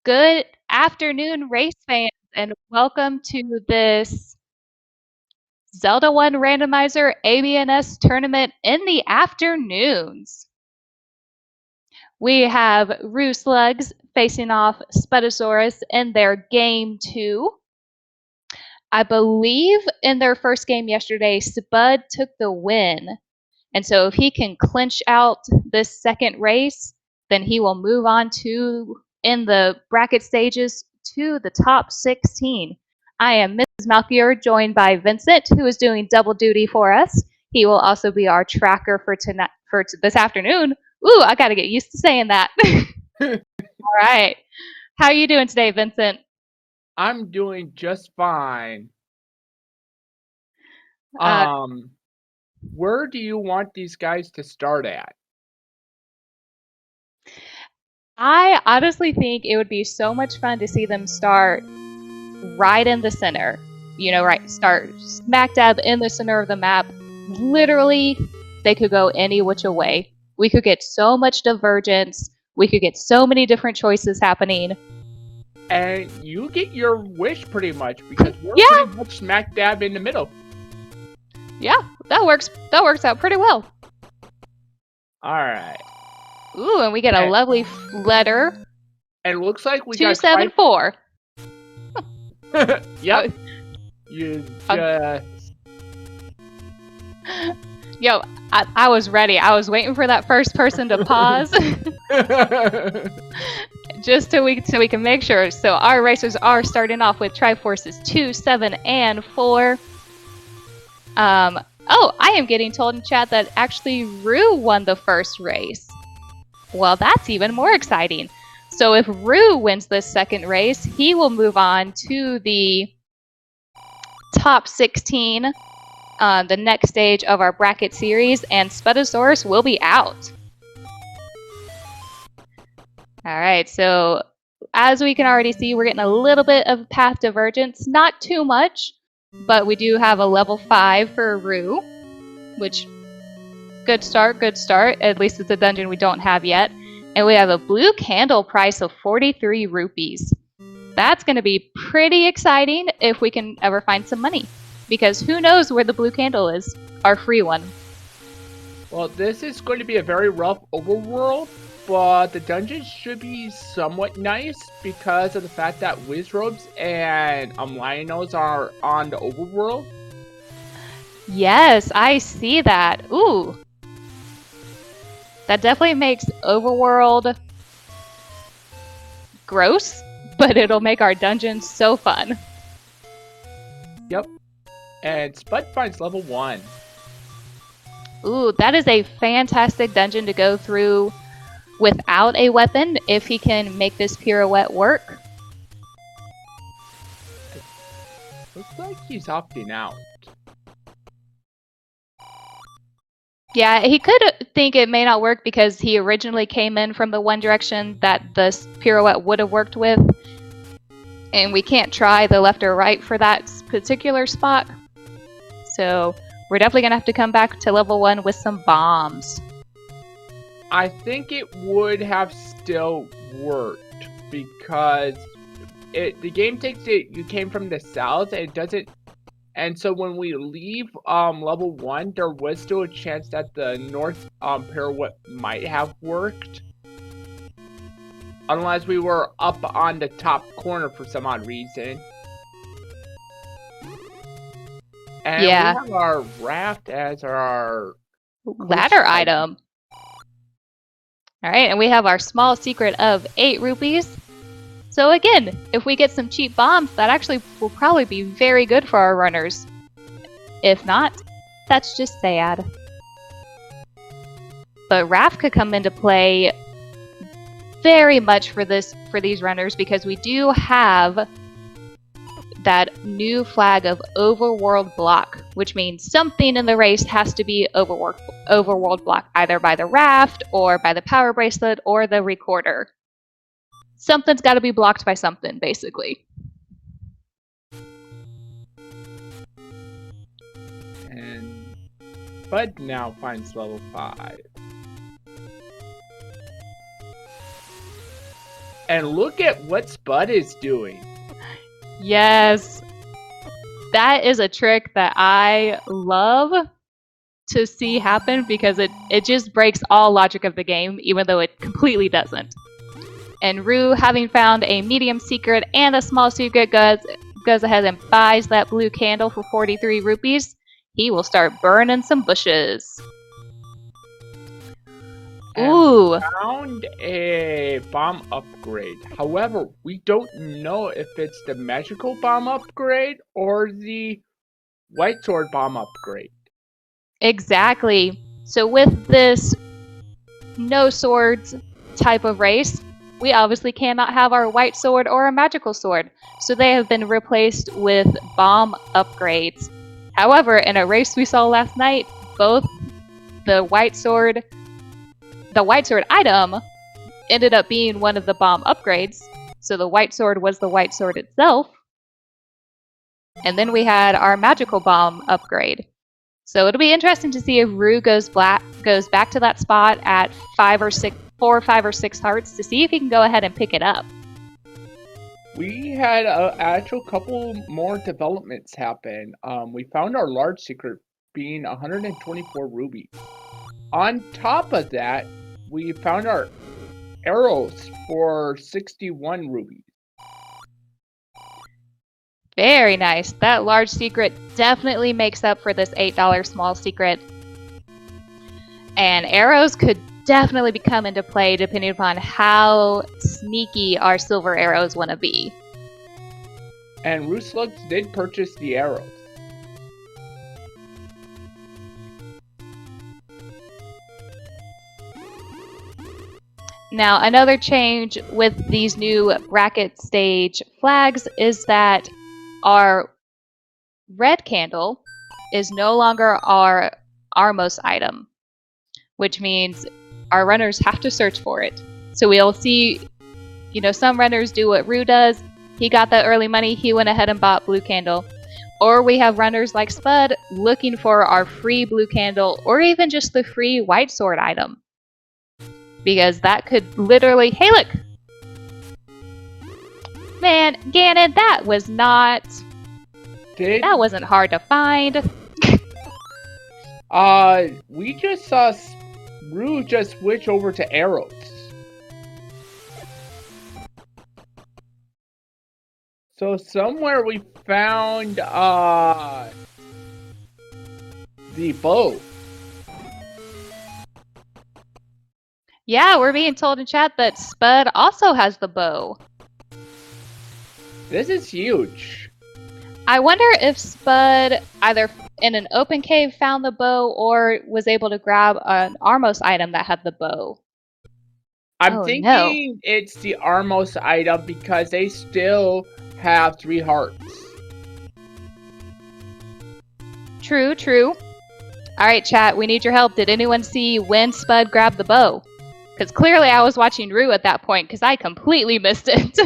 Good afternoon, race fans, and welcome to this Zelda 1 Randomizer ABNS tournament in the afternoons. We have rooslugs facing off Spudozaurus in their game 2. I believe in their first game yesterday, Spud took the win. And so if he can clinch out this second race, then he will move on to, in the bracket stages, to the top 16. I am Mrs. Malkier, joined by Vincent, who is doing double duty for us. He will also be our tracker for tonight, this afternoon. Ooh, I got to get used to saying that. All right. How are you doing today, Vincent? I'm doing just fine. Where do you want these guys to start at? I honestly think it would be so much fun to see them start right in the center. You know, right, start smack dab in the center of the map. Literally, they could go any which way. We could get so much divergence. We could get so many different choices happening. And you get your wish pretty much, because we're pretty much smack dab in the middle. Yeah, that works out pretty well. Alright. Ooh, and we get a lovely letter. And it looks like we 274. Yep. You just... Yo, I was ready. I was waiting for that first person to pause. Just so we can make sure. So our racers are starting off with Triforces 2, 7, and 4. Oh, I am getting told in chat that actually Rue won the first race. Well, that's even more exciting. So if Rue wins this second race, he will move on to the top 16, the next stage of our bracket series, and Spudozaurus will be out. All right, so as we can already see, we're getting a little bit of path divergence, not too much, but we do have a level 5 for Rue, which, good start. At least it's a dungeon we don't have yet. And we have a blue candle price of 43 rupees. That's going to be pretty exciting if we can ever find some money, because who knows where the blue candle is, our free one. Well, this is going to be a very rough overworld, but the dungeons should be somewhat nice because of the fact that Wizrobes and Lionos are on the overworld. Yes, I see that. Ooh. That definitely makes overworld gross, but it'll make our dungeons so fun. Yep. And Spud finds level 1. Ooh, that is a fantastic dungeon to go through without a weapon if he can make this pirouette work. Looks like he's opting out. Yeah, he could think it may not work because he originally came in from the one direction that the pirouette would have worked with. And we can't try the left or right for that particular spot. So we're definitely going to have to come back to level 1 with some bombs. I think it would have still worked because the game takes it, you came from the south, and it doesn't. And so when we leave level 1, there was still a chance that the north pirouette might have worked. Unless we were up on the top corner for some odd reason. And we have our raft as our ladder item. Alright, and we have our small secret of 8 rupees. So again, if we get some cheap bombs, that actually will probably be very good for our runners. If not, that's just sad. But Raft could come into play very much for these runners, because we do have that new flag of overworld block, which means something in the race has to be overworld block, either by the raft or by the power bracelet or the recorder. Something's got to be blocked by something, basically. And Bud now finds level 5. And look at what Spud is doing. Yes. That is a trick that I love to see happen because it just breaks all logic of the game, even though it completely doesn't. And Rue, having found a medium secret and a small secret, goes ahead and buys that blue candle for 43 rupees. He will start burning some bushes. Ooh. Found a bomb upgrade. However, we don't know if it's the magical bomb upgrade or the white sword bomb upgrade. Exactly. So with this no swords type of race, we obviously cannot have our white sword or a magical sword. So they have been replaced with bomb upgrades. However, in a race we saw last night, both the white sword item ended up being one of the bomb upgrades. So the white sword was the white sword itself. And then we had our magical bomb upgrade. So it'll be interesting to see if Rue goes back to that spot at 4, 5, or 6 hearts to see if he can go ahead and pick it up. We had an actual couple more developments happen. We found our large secret being 124 rubies. On top of that, we found our arrows for 61 rubies. Very nice. That large secret definitely makes up for this $8 small secret. And arrows could definitely come into play depending upon how sneaky our silver arrows want to be. And rooslugs did purchase the arrows. Now, another change with these new bracket stage flags is that our red candle is no longer our Armos item, which means our runners have to search for it. So we'll see, some runners do what Rue does. He got that early money, he went ahead and bought blue candle. Or we have runners like Spud looking for our free blue candle or even just the free white sword item. Because that could literally... Hey, look! Man, Ganon, that was not... That wasn't hard to find. We just saw Rue just switch over to arrows. So somewhere we found, the bow. Yeah, we're being told in chat that Spud also has the bow. This is huge. I wonder if Spud either in an open cave found the bow or was able to grab an Armos item that had the bow. I'm thinking it's the Armos item because they still have 3 hearts. True, true. Alright, chat, we need your help. Did anyone see when Spud grabbed the bow? Because clearly I was watching Rue at that point because I completely missed it.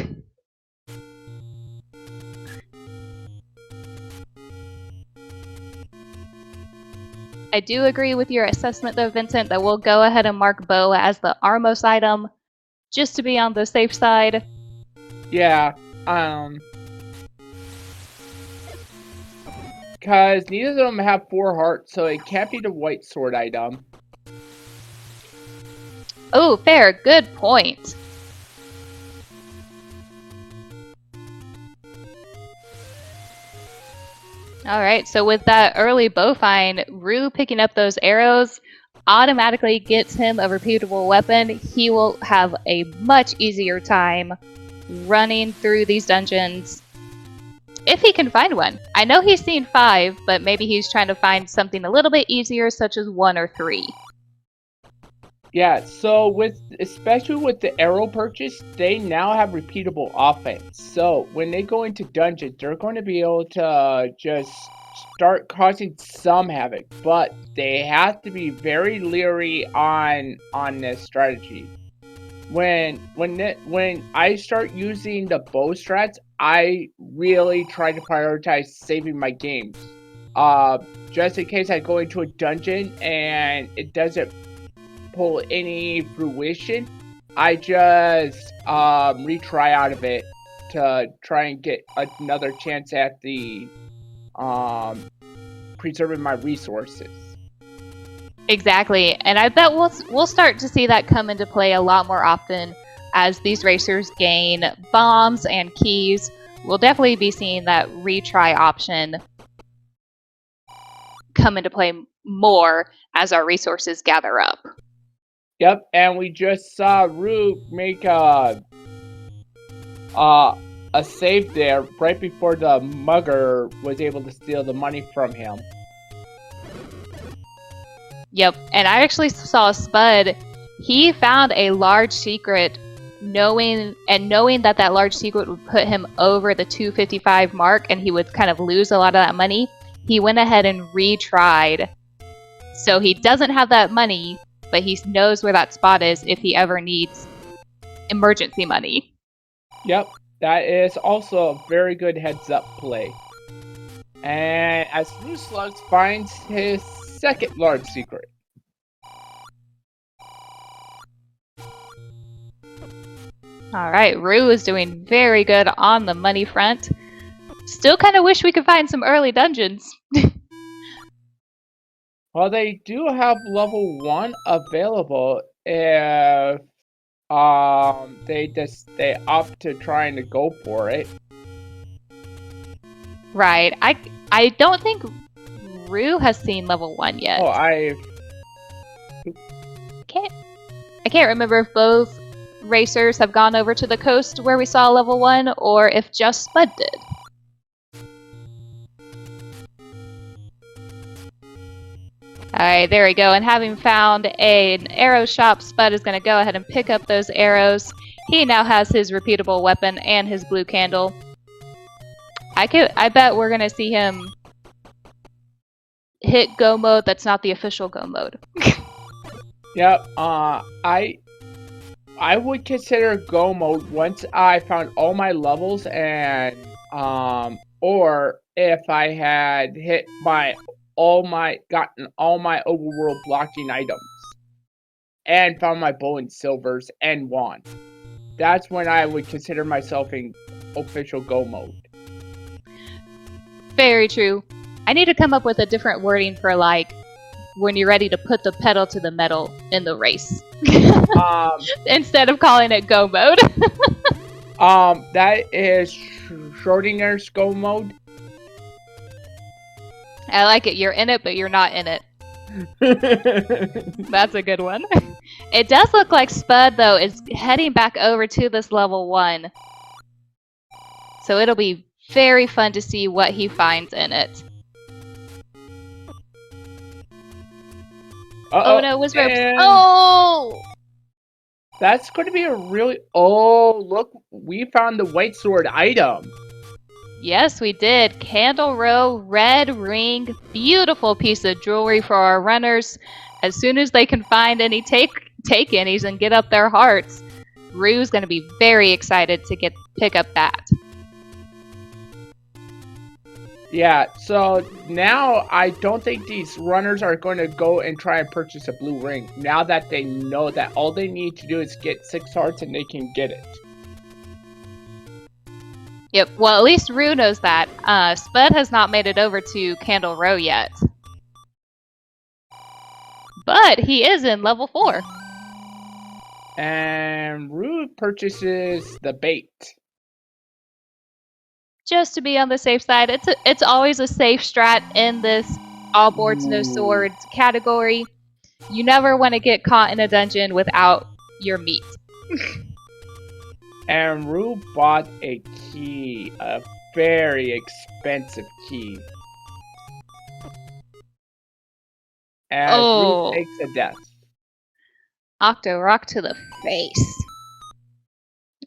I do agree with your assessment though, Vincent, that we'll go ahead and mark bow as the Armos item just to be on the safe side. Yeah, because neither of them have 4 hearts, so it can't be the white sword item. Oh, fair. Good point. Alright, so with that early bow find, Rue picking up those arrows automatically gets him a repeatable weapon. He will have a much easier time running through these dungeons if he can find one. I know he's seen 5, but maybe he's trying to find something a little bit easier, such as 1 or 3. Yeah, so especially with the arrow purchase, they now have repeatable offense. So when they go into dungeons, they're going to be able to just start causing some havoc, but they have to be very leery on this strategy. When I start using the bow strats, I really try to prioritize saving my games. Just in case I go into a dungeon and it doesn't pull any fruition, I just retry out of it to try and get another chance at the preserving my resources. Exactly, and I bet we'll start to see that come into play a lot more often as these racers gain bombs and keys. We'll definitely be seeing that retry option come into play more as our resources gather up. Yep, and we just saw Rue make a save there right before the mugger was able to steal the money from him. Yep, and I actually saw Spud. He found a large secret, knowing that that large secret would put him over the 255 mark, and he would kind of lose a lot of that money. He went ahead and retried. So he doesn't have that money, but he knows where that spot is if he ever needs emergency money. Yep, that is also a very good heads-up play. And as rooslugs finds his second large secret. Alright, Rue is doing very good on the money front. Still kind of wish we could find some early dungeons. Well, they do have level 1 available if they opt to trying to go for it. Right. I don't think Rue has seen level 1 yet. Oh, I can't remember if both racers have gone over to the coast where we saw level 1 or if just Spud did. Alright, there we go. And having found an arrow shop, Spud is going to go ahead and pick up those arrows. He now has his repeatable weapon and his blue candle. I bet we're going to see him hit go mode that's not the official go mode. Yep, I would consider go mode once I found all my levels and or if I had hit gotten all my overworld blocking items and found my bow and silvers and wand. That's when I would consider myself in official go mode. Very true. I need to come up with a different wording for like when you're ready to put the pedal to the metal in the race. Instead of calling it go mode. That is Schrodinger's go mode. I like it. You're in it, but you're not in it. That's a good one. It does look like Spud, though, is heading back over to this level 1. So it'll be very fun to see what he finds in it. Uh-oh. Oh no, Wizropes. Oh! That's going to be a really... Oh, look, we found the white sword item. Yes, we did. Candle Row, red ring, beautiful piece of jewelry for our runners. As soon as they can find any take-any's and get up their hearts, Rue's going to be very excited to pick up that. Yeah, so now I don't think these runners are going to go and try and purchase a blue ring. Now that they know that all they need to do is get 6 hearts and they can get it. Yep, well at least Rue knows that. Spud has not made it over to Candle Row yet. But he is in level 4. And Rue purchases the bait. Just to be on the safe side. It's always a safe strat in this all boards, no swords category. You never want to get caught in a dungeon without your meat. And Rue bought a key, a very expensive key. And Rue takes a death. Octo Rock to the face.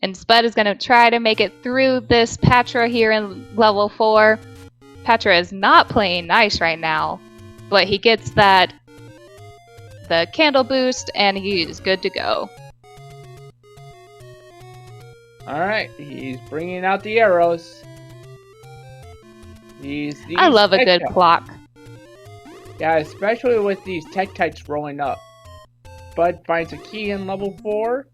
And Spud is going to try to make it through this Patra here in level 4. Patra is not playing nice right now, but he gets the candle boost and he is good to go. Alright, he's bringing out the arrows. I love a good clock. Yeah, especially with these Tektites rolling up. Bud finds a key in level 4.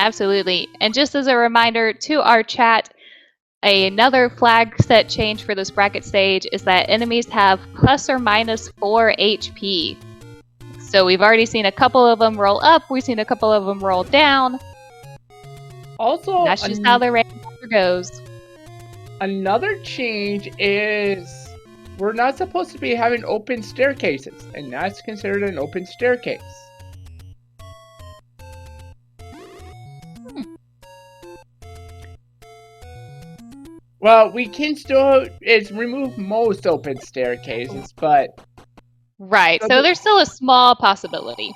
Absolutely. And just as a reminder to our chat, another flag set change for this bracket stage is that enemies have plus or minus 4 HP. So we've already seen a couple of them roll up, we've seen a couple of them roll down. Also, And that's just how the randomizer goes. Another change is we're not supposed to be having open staircases, and that's considered an open staircase. Well, we can still remove most open staircases, but... Right, so there's still a small possibility.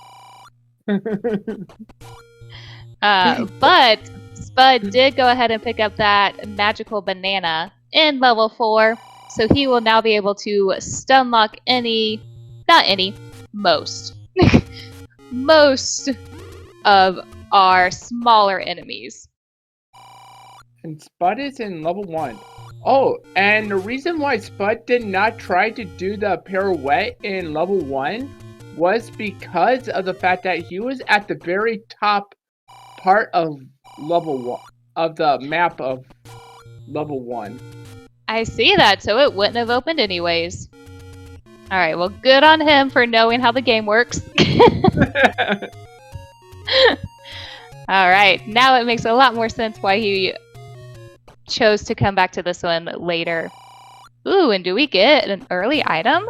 But Spud did go ahead and pick up that magical banana in level 4, so he will now be able to stun lock most of our smaller enemies. And Spud is in level 1. Oh, and the reason why Spud did not try to do the pirouette in level 1 was because of the fact that he was at the very top part of level 1, of the map of level 1. I see that, so it wouldn't have opened anyways. Alright, well, good on him for knowing how the game works. Alright, now it makes a lot more sense why he chose to come back to this one later. Ooh, and do we get an early item?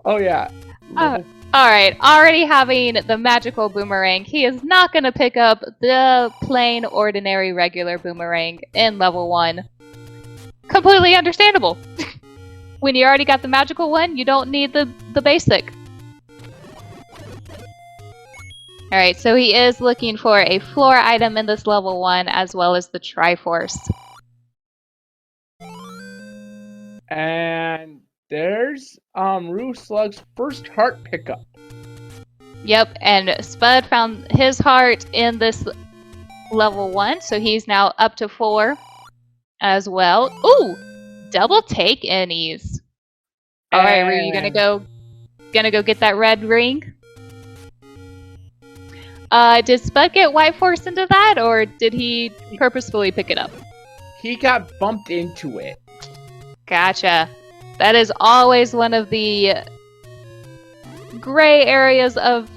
Oh, yeah. Alright, already having the magical boomerang, he is not going to pick up the plain, ordinary, regular boomerang in level 1. Completely understandable. When you already got the magical one, you don't need the basic. Alright, so he is looking for a floor item in this level 1, as well as the Triforce. And there's rooslugs' first heart pickup. Yep, and Spud found his heart in this level 1, so he's now up to 4 as well. Ooh! Double take innies. Alright, are you gonna go get that red ring? Did Spud get White Force into that, or did he purposefully pick it up? He got bumped into it. Gotcha. That is always one of the gray areas of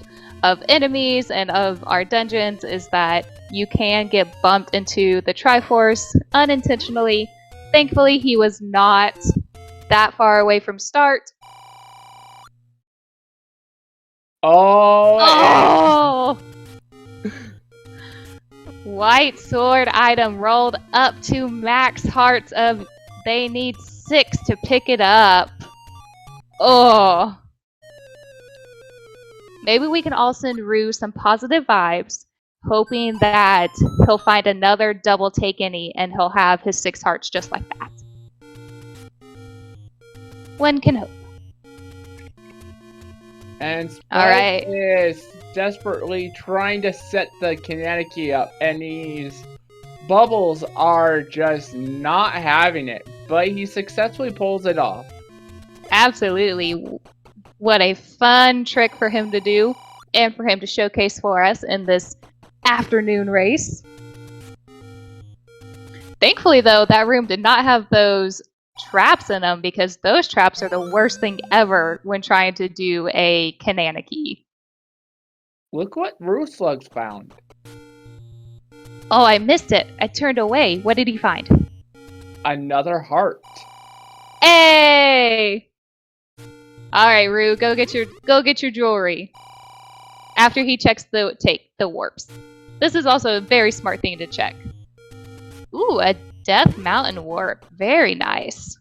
enemies and of our dungeons, is that you can get bumped into the Triforce unintentionally. Thankfully, he was not that far away from start. Oh! White sword item rolled up to max hearts of... They need 6 to pick it up. Oh. Maybe we can all send Rue some positive vibes, hoping that he'll find another double take any and he'll have his 6 hearts just like that. One can hope. And Spud is desperately trying to set the kinetic key up, and these bubbles are just not having it, but he successfully pulls it off. Absolutely. What a fun trick for him to do, and for him to showcase for us in this afternoon race. Thankfully, though, that room did not have those traps in them, because those traps are the worst thing ever when trying to do a Kananaki. Look what rooslugs found. Oh, I missed it. I turned away. What did he find? Another heart. Hey! Alright, Rue, go get your jewelry. After he checks the warps. This is also a very smart thing to check. Ooh, a Death Mountain warp. Very nice.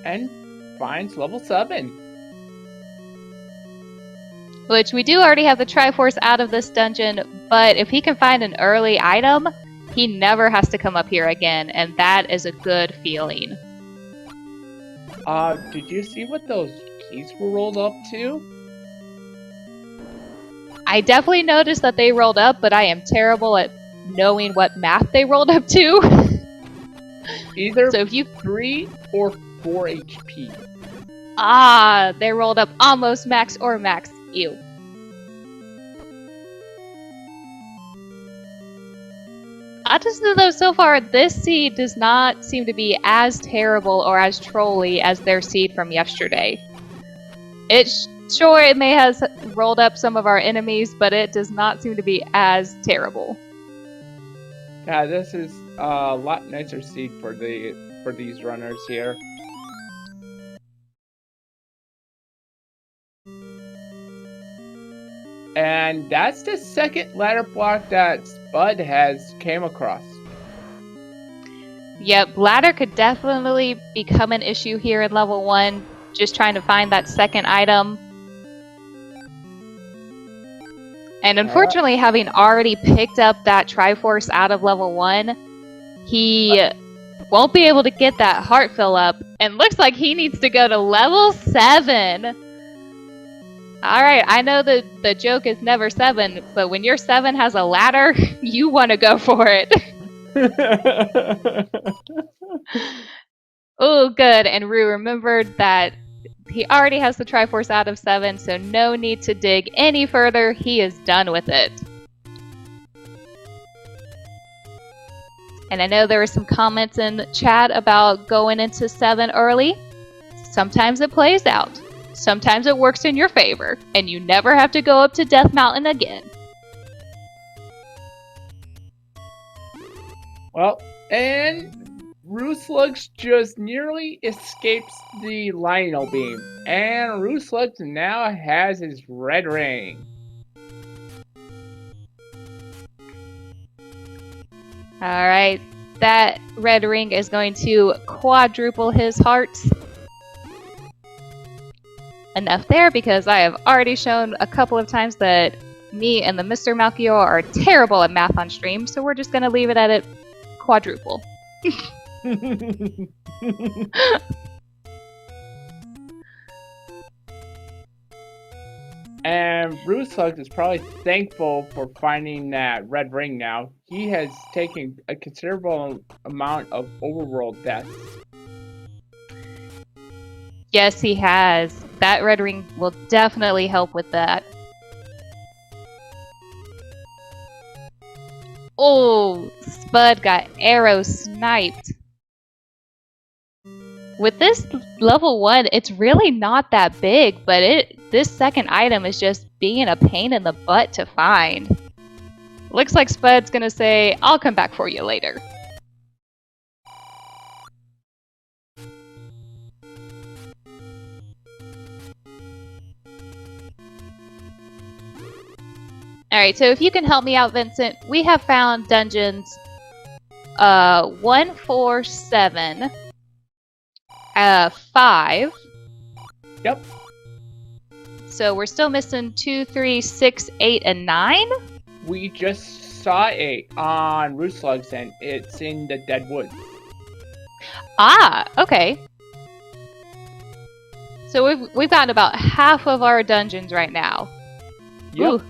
And finds level 7. Which we do already have the Triforce out of this dungeon, but if he can find an early item, he never has to come up here again, and that is a good feeling. Did you see what those keys were rolled up to? I definitely noticed that they rolled up, but I am terrible at knowing what map they rolled up to. Either so if you 3 or 4 HP. Ah, they rolled up almost max or max. Ew. Honestly though, so far, this seed does not seem to be as terrible or as trolly as their seed from yesterday. Sure, it may have rolled up some of our enemies, but it does not seem to be as terrible. Yeah, this is a lot nicer seed for these runners here. And that's the second ladder block that Spud has came across. Yep, ladder could definitely become an issue here in level 1, just trying to find that second item. And unfortunately, having already picked up that Triforce out of level 1, he won't be able to get that heart fill up, and looks like he needs to go to level 7! Alright, I know the joke is never 7, but when your 7 has a ladder, you want to go for it. Oh, good, and Rue remembered that he already has the Triforce out of 7, so no need to dig any further. He is done with it. And I know there were some comments in chat about going into 7 early. Sometimes it plays out. Sometimes it works in your favor, and you never have to go up to Death Mountain again. Well, and rooslugs just nearly escapes the Lionel beam, and rooslugs now has his red ring. Alright, that red ring is going to quadruple his hearts. Enough there, because I have already shown a couple of times that me and the Mr. Malchior are terrible at math on stream, so we're just going to leave it at quadruple. And rooslugs is probably thankful for finding that red ring now. He has taken a considerable amount of overworld deaths. Yes, he has. That red ring will definitely help with that. Oh, Spud got arrow sniped. With this level 1, it's really not that big, but this second item is just being a pain in the butt to find. Looks like Spud's gonna say, I'll come back for you later. Alright, so if you can help me out, Vincent, we have found dungeons 1, 4, 7, 5. Yep. So we're still missing 2, 3, 6, 8, and 9? We just saw 8 on rooslugs, and it's in the dead woods. Ah, okay. So we've gotten about half of our dungeons right now. Yep. Ooh.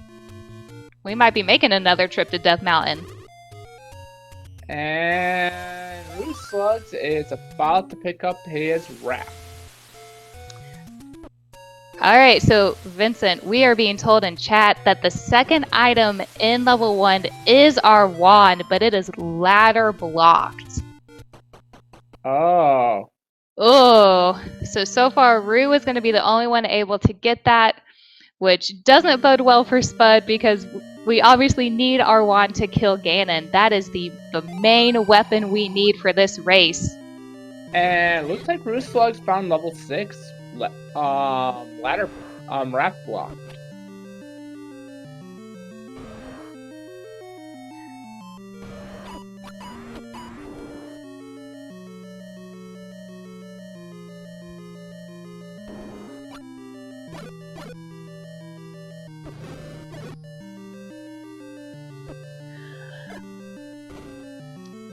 We might be making another trip to Death Mountain. And rooslugs is about to pick up his raft. Alright, so Vincent, we are being told in chat that the second item in level 1 is our wand, but it is ladder blocked. Oh. Oh, so far Rue is going to be the only one able to get that, which doesn't bode well for Spud because we obviously need our wand to kill Ganon. That is the main weapon we need for this race. And looks like rooslugs found level 6 ladder raft block.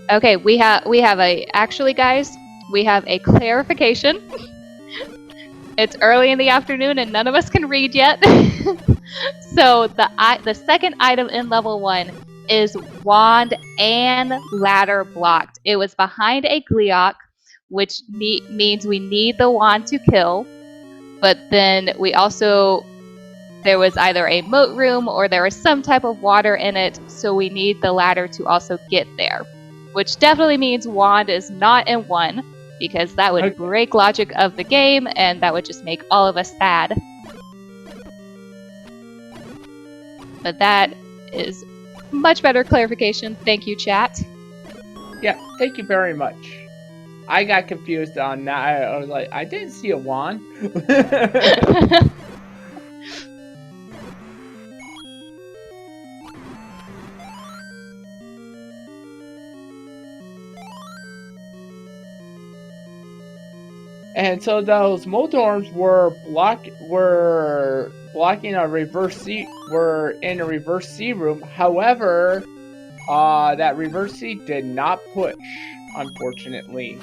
Okay, we have actually guys, we have a clarification. It's early in the afternoon and none of us can read yet. So the second item in level 1 is wand and ladder blocked. It was behind a Gleeok, which means we need the wand to kill. But then we also there was either a moat room or there was some type of water in it, so we need the ladder to also get there. Which definitely means wand is not in 1, because that would break logic of the game, and that would just make all of us sad. But that is much better clarification. Thank you, chat. Yeah, thank you very much. I got confused on that. I was like, I didn't see a wand. And so those Moldorms were blocking a reverse C. Were in a reverse C room. However, that reverse C did not push, unfortunately.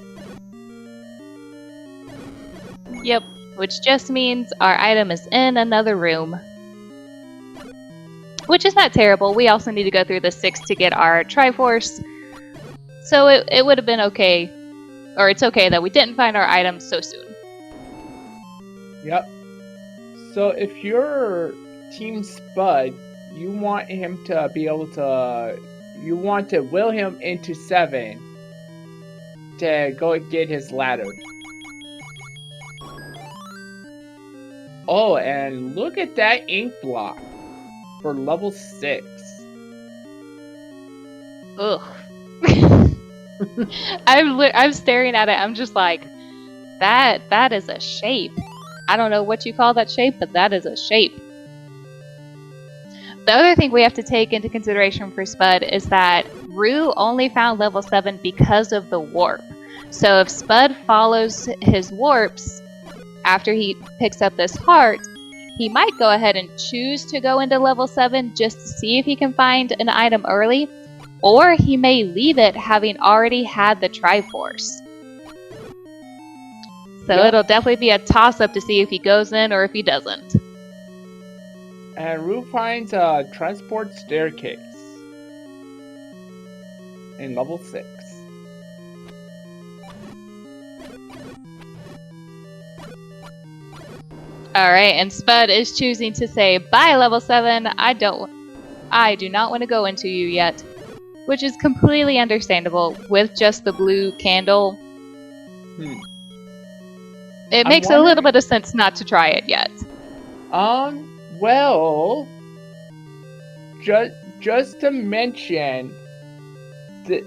Yep, which just means our item is in another room. Which is not terrible. We also need to go through the 6 to get our Triforce. So it would have been okay. Or it's okay that we didn't find our items so soon. Yep. So if you're Team Spud, you want him to be able to... You want to will him into 7 to go get his ladder. Oh, and look at that ink block for level 6. Ugh. I'm staring at it. I'm just like, that is a shape. I don't know what you call that shape, but that is a shape. The other thing we have to take into consideration for Spud is that Rue only found level 7 because of the warp. So if Spud follows his warps after he picks up this heart, he might go ahead and choose to go into level 7 just to see if he can find an item early, or he may leave it having already had the Triforce. So Yep. It'll definitely be a toss-up to see if he goes in or if he doesn't. And Rue finds a transport staircase in level 6. Alright, and Spud is choosing to say, bye level 7, I do not want to go into you yet. Which is completely understandable with just the blue candle. It makes a little bit of sense not to try it yet. Well, just to mention that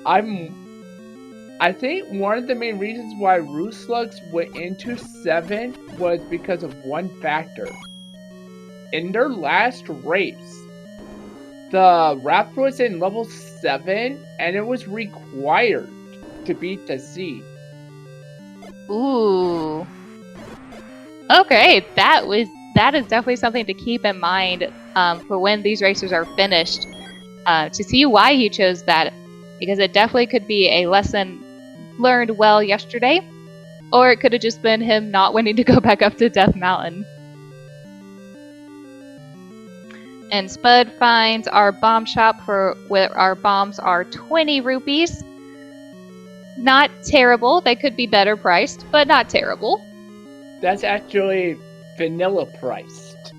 I think one of the main reasons why rooslugs went into 7 was because of one factor. In their last race, the raft was in level 7, and it was required to beat the sea. Ooh. Okay, that is definitely something to keep in mind for when these races are finished. To see why he chose that, because it definitely could be a lesson learned well yesterday, or it could have just been him not wanting to go back up to Death Mountain. And Spud finds our bomb shop where our bombs are 20 rupees. Not terrible. They could be better priced, but not terrible. That's actually vanilla priced.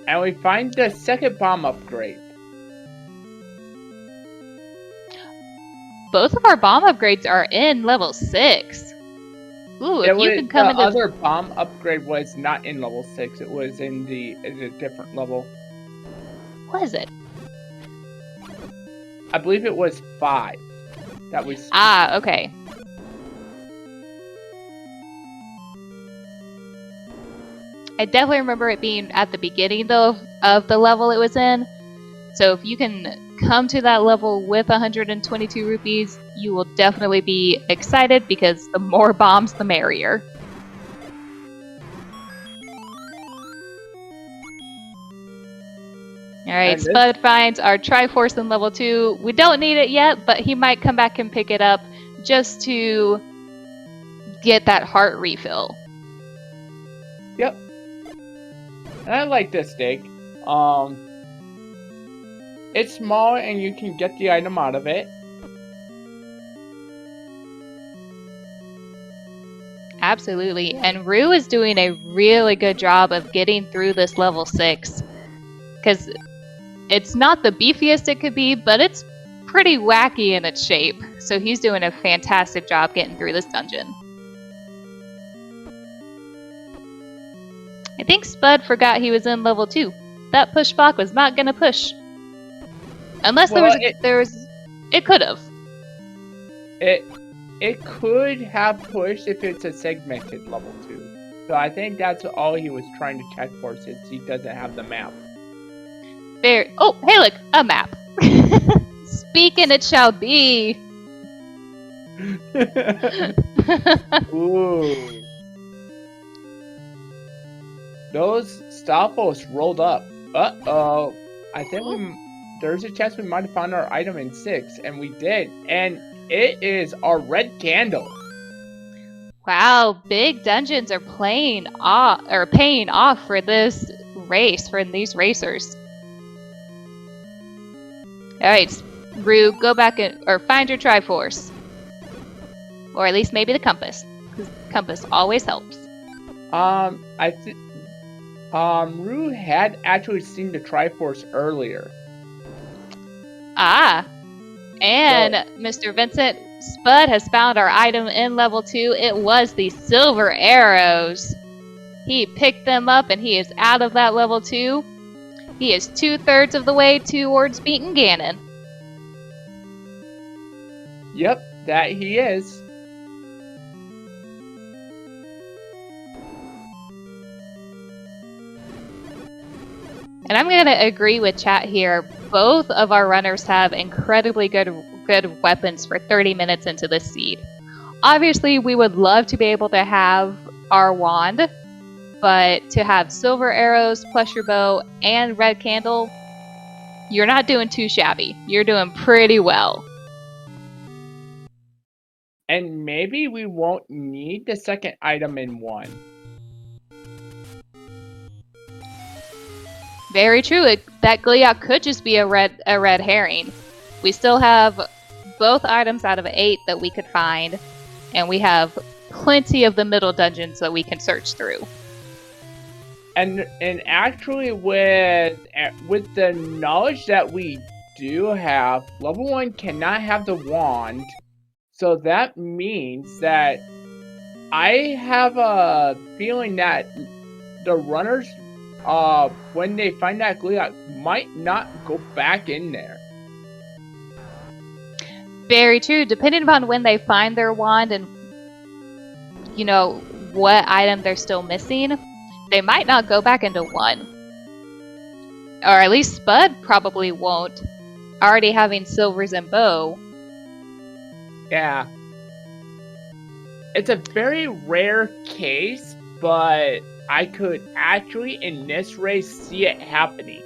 And we find the second bomb upgrade. Both of our bomb upgrades are in level 6. Ooh, if you can come into... The other bomb upgrade was not in level 6. It was in a different level. What is it? I believe it was 5. That was... Ah, okay. I definitely remember it being at the beginning, though, of the level it was in. So if you can come to that level with 122 rupees, you will definitely be excited, because the more bombs, the merrier. Alright, Spud finds our Triforce in level 2. We don't need it yet, but he might come back and pick it up just to get that heart refill. Yep. And I like this stick. It's small and you can get the item out of it. Absolutely. And Rue is doing a really good job of getting through this level 6. Because it's not the beefiest it could be, but it's pretty wacky in its shape. So he's doing a fantastic job getting through this dungeon. I think Spud forgot he was in level 2. That push block was not gonna push. Unless it could have. It could have pushed if it's a segmented level 2. So I think that's all he was trying to check for since he doesn't have the map. Oh, hey look, a map. Speaking it shall be. Ooh. Those Stalfos rolled up. Uh-oh. I think there's a chance we might have found our item in 6, and we did. And it is our red candle. Wow, big dungeons are paying off for this race, for these racers. Alright, Rue, go back or find your Triforce. Or at least maybe the compass. Because compass always helps. Rue had actually seen the Triforce earlier. Ah! And Mr. Vincent, Spud has found our item in level 2. It was the silver arrows. He picked them up and he is out of that level 2. He is 2/3 of the way towards beating Ganon. Yep, that he is. And I'm going to agree with chat here. Both of our runners have incredibly good weapons for 30 minutes into this seed. Obviously, we would love to be able to have our wand, but to have silver arrows plus your bow and red candle, you're not doing too shabby. You're doing pretty well. And maybe we won't need the second item in 1. Very true. That Gliok could just be a red herring. We still have both items out of 8 that we could find, and we have plenty of the middle dungeons that we can search through. And actually, with the knowledge that we do have, level 1 cannot have the wand, so that means that I have a feeling that the runners, when they find that Gliok, might not go back in there. Very true. Depending upon when they find their wand and, you know, what item they're still missing, they might not go back into 1. Or at least Spud probably won't, already having silvers and bow. Yeah. It's a very rare case, but I could actually, in this race, see it happening.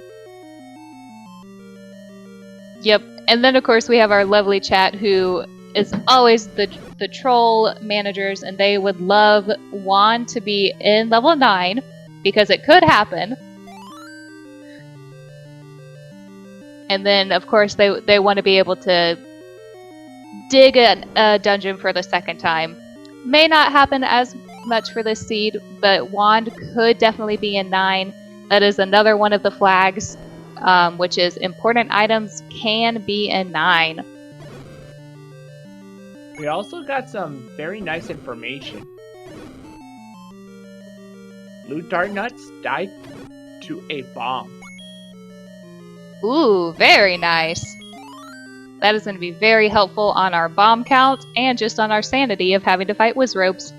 Yep. And then, of course, we have our lovely chat who is always the troll managers, and they would love Juan to be in level 9, because it could happen. And then, of course, they want to be able to dig a dungeon for the second time. May not happen as much for this seed, but Wand could definitely be in 9. That is another one of the flags, which is important items can be in 9. We also got some very nice information. Blue dart nuts died to a bomb. Ooh, very nice. That is going to be very helpful on our bomb count and just on our sanity of having to fight Wizrobes.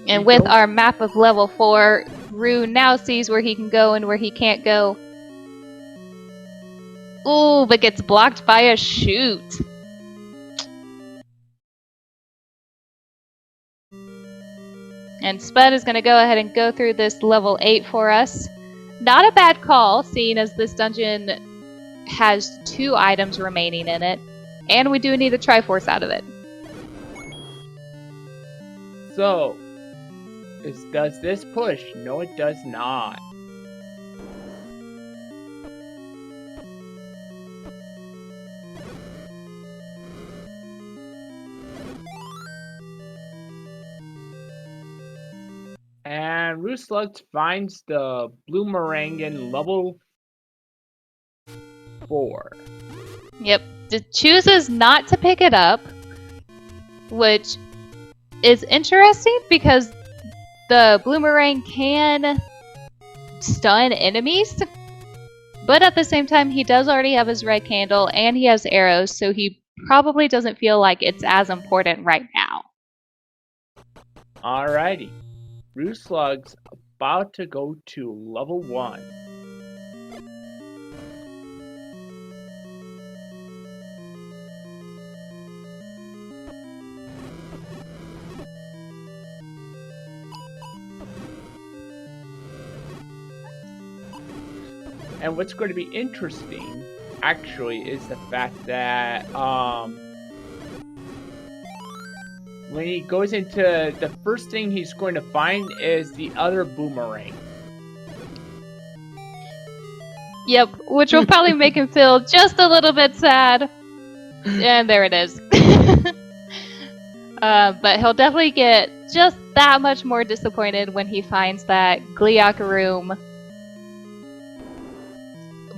And with our map of level 4, Rue now sees where he can go and where he can't go. Ooh, but gets blocked by a chute. And Spud is going to go ahead and go through this level 8 for us. Not a bad call, seeing as this dungeon has 2 items remaining in it. And we do need a Triforce out of it. So, does this push? No, it does not. And rooslugs finds the bloomerang in level 4. Yep. Chooses not to pick it up, which is interesting because the bloomerang can stun enemies, but at the same time, he does already have his red candle and he has arrows, so he probably doesn't feel like it's as important right now. Alrighty. Rooslugs about to go to level 1. And what's going to be interesting, actually, is the fact that when he goes into the first thing he's going to find is the other boomerang. Yep, which will probably make him feel just a little bit sad. And there it is. But he'll definitely get just that much more disappointed when he finds that Gliok room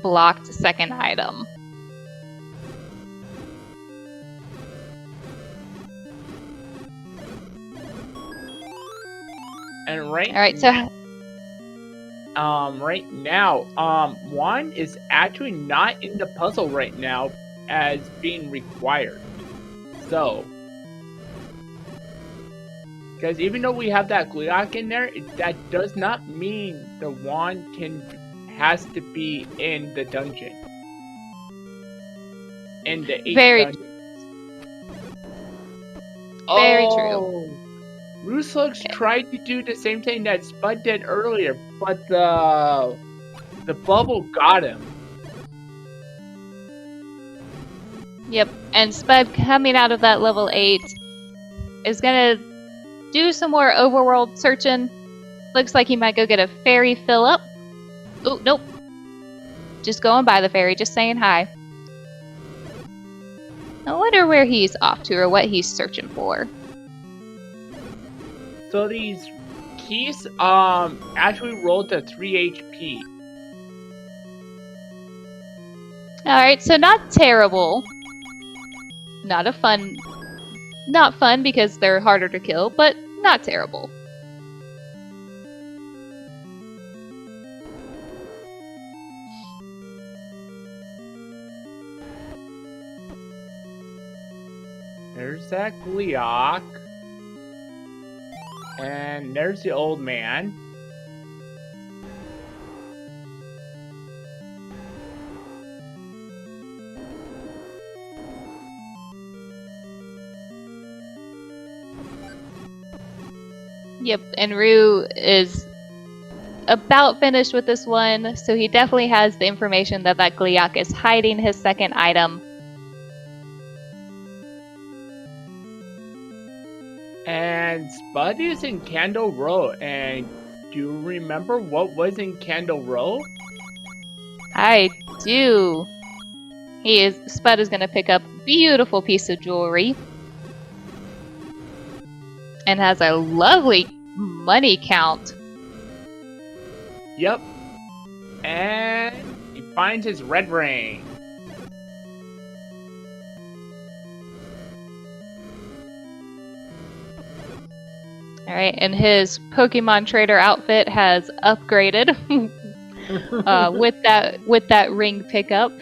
blocked second item. And right now, Juan is actually not in the puzzle right now as being required. So, because even though we have that Gliok in there, that does not mean the Juan has to be in the dungeon. In the 8 dungeons. Very true. Rooslugs tried to do the same thing that Spud did earlier, but the bubble got him. Yep, and Spud coming out of that level 8 is gonna do some more overworld searching. Looks like he might go get a fairy fill up. Oh, nope. Just going by the fairy, just saying hi. I wonder where he's off to or what he's searching for. So these keys actually rolled to 3 HP. Alright, so not terrible. Not fun because they're harder to kill, but not terrible. There's that Gliok. And there's the old man. Yep, and Rue is about finished with this one, so he definitely has the information that Gliok is hiding his second item. And Spud is in Candle Row, and do you remember what was in Candle Row? I do. Spud is gonna pick up a beautiful piece of jewelry. And has a lovely money count. Yep. And he finds his red ring. Alright, and his Pokemon Trader outfit has upgraded with that ring pickup.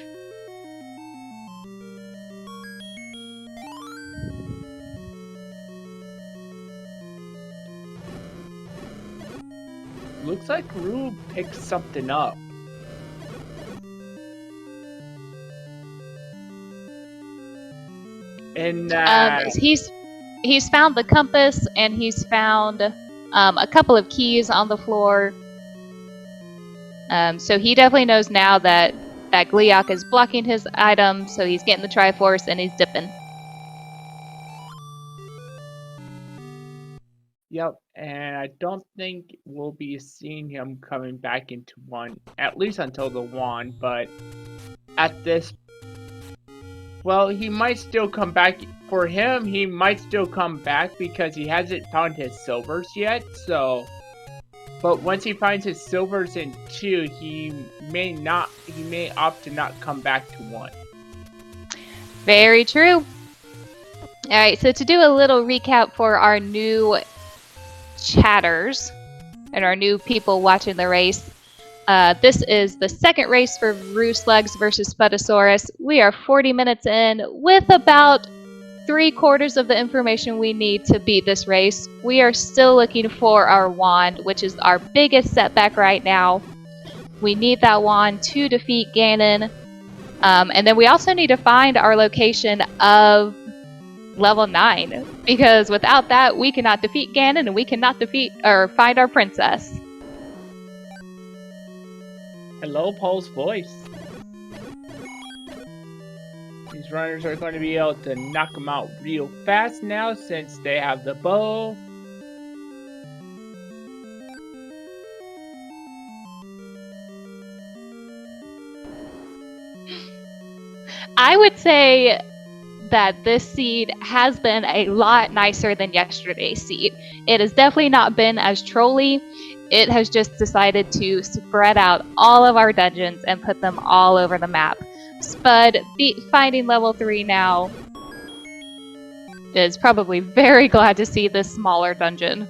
Looks like Rue picked something up. And he's found the compass and he's found a couple of keys on the floor. So he definitely knows now that Gliok is blocking his item, so he's getting the Triforce and he's dipping. Yep, and I don't think we'll be seeing him coming back into one, at least until the wand, but at this, well, he might still come back. For him, he might still come back because he hasn't found his silvers yet, so But once he finds his silvers in 2, he may opt to not come back to 1. Very true. Alright, so to do a little recap for our new chatters and our new people watching the race, this is the second race for rooslugs versus Spudozaurus. We are 40 minutes in with about 3/4 of the information we need to beat this race. We are still looking for our wand, which is our biggest setback right now. We need that wand to defeat Ganon. And then we also need to find our location of level 9, because without that, we cannot defeat Ganon and we cannot defeat or find our princess. Hello, Paul's voice. These runners are going to be able to knock them out real fast now since they have the bow. I would say that this seed has been a lot nicer than yesterday's seed. It has definitely not been as trolly. It has just decided to spread out all of our dungeons and put them all over the map. Spud, finding level 3 now, is probably very glad to see this smaller dungeon.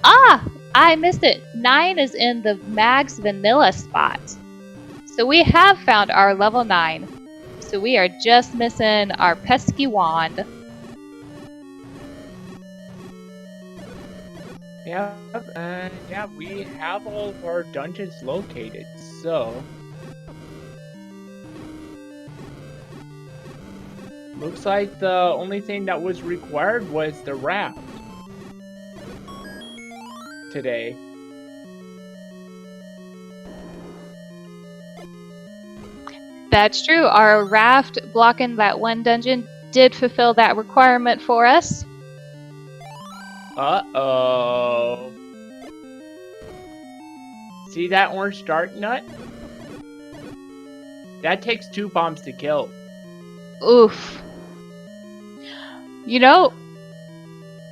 Ah! I missed it! 9 is in the Mag's Vanilla spot. So we have found our level 9. So we are just missing our pesky wand. Yeah, yeah, we have all of our dungeons located, so... Looks like the only thing that was required was the raft. Today. That's true. Our raft blocking that one dungeon did fulfill that requirement for us. Uh-oh. See that orange dart nut? That takes 2 bombs to kill. Oof. You know,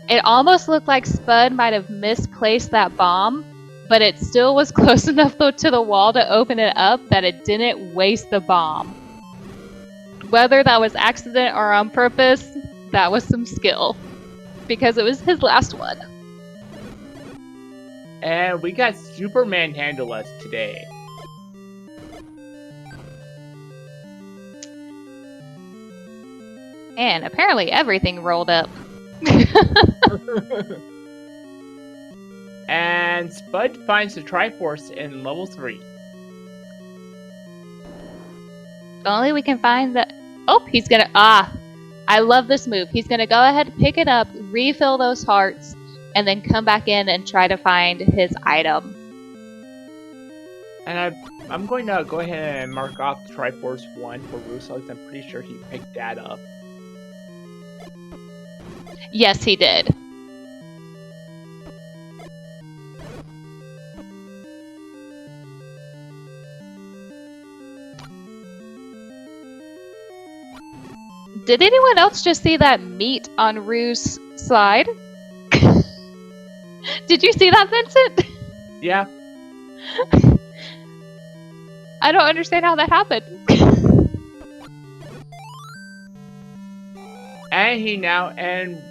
it almost looked like Spud might have misplaced that bomb, but it still was close enough though to the wall to open it up that it didn't waste the bomb. Whether that was accident or on purpose, that was some skill. Because it was his last one. And we got Superman handle us today. And apparently everything rolled up. And Spud finds the Triforce in level 3. If only we can find the... Oh, he's gonna... Ah! I love this move. He's gonna go ahead, pick it up, refill those hearts, and then come back in and try to find his item. And I'm going to go ahead and mark off Triforce 1 for rooslugs. I'm pretty sure he picked that up. Yes, he did. Did anyone else just see that meat on Rue's slide? Did you see that, Vincent? Yeah. I don't understand how that happened. And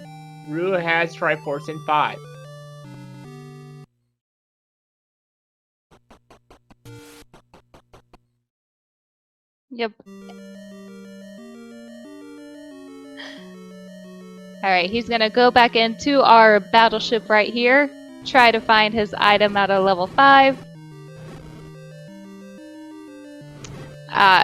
Rue has Triforce in 5. Yep. Alright, he's gonna go back into our battleship right here, try to find his item out of level 5.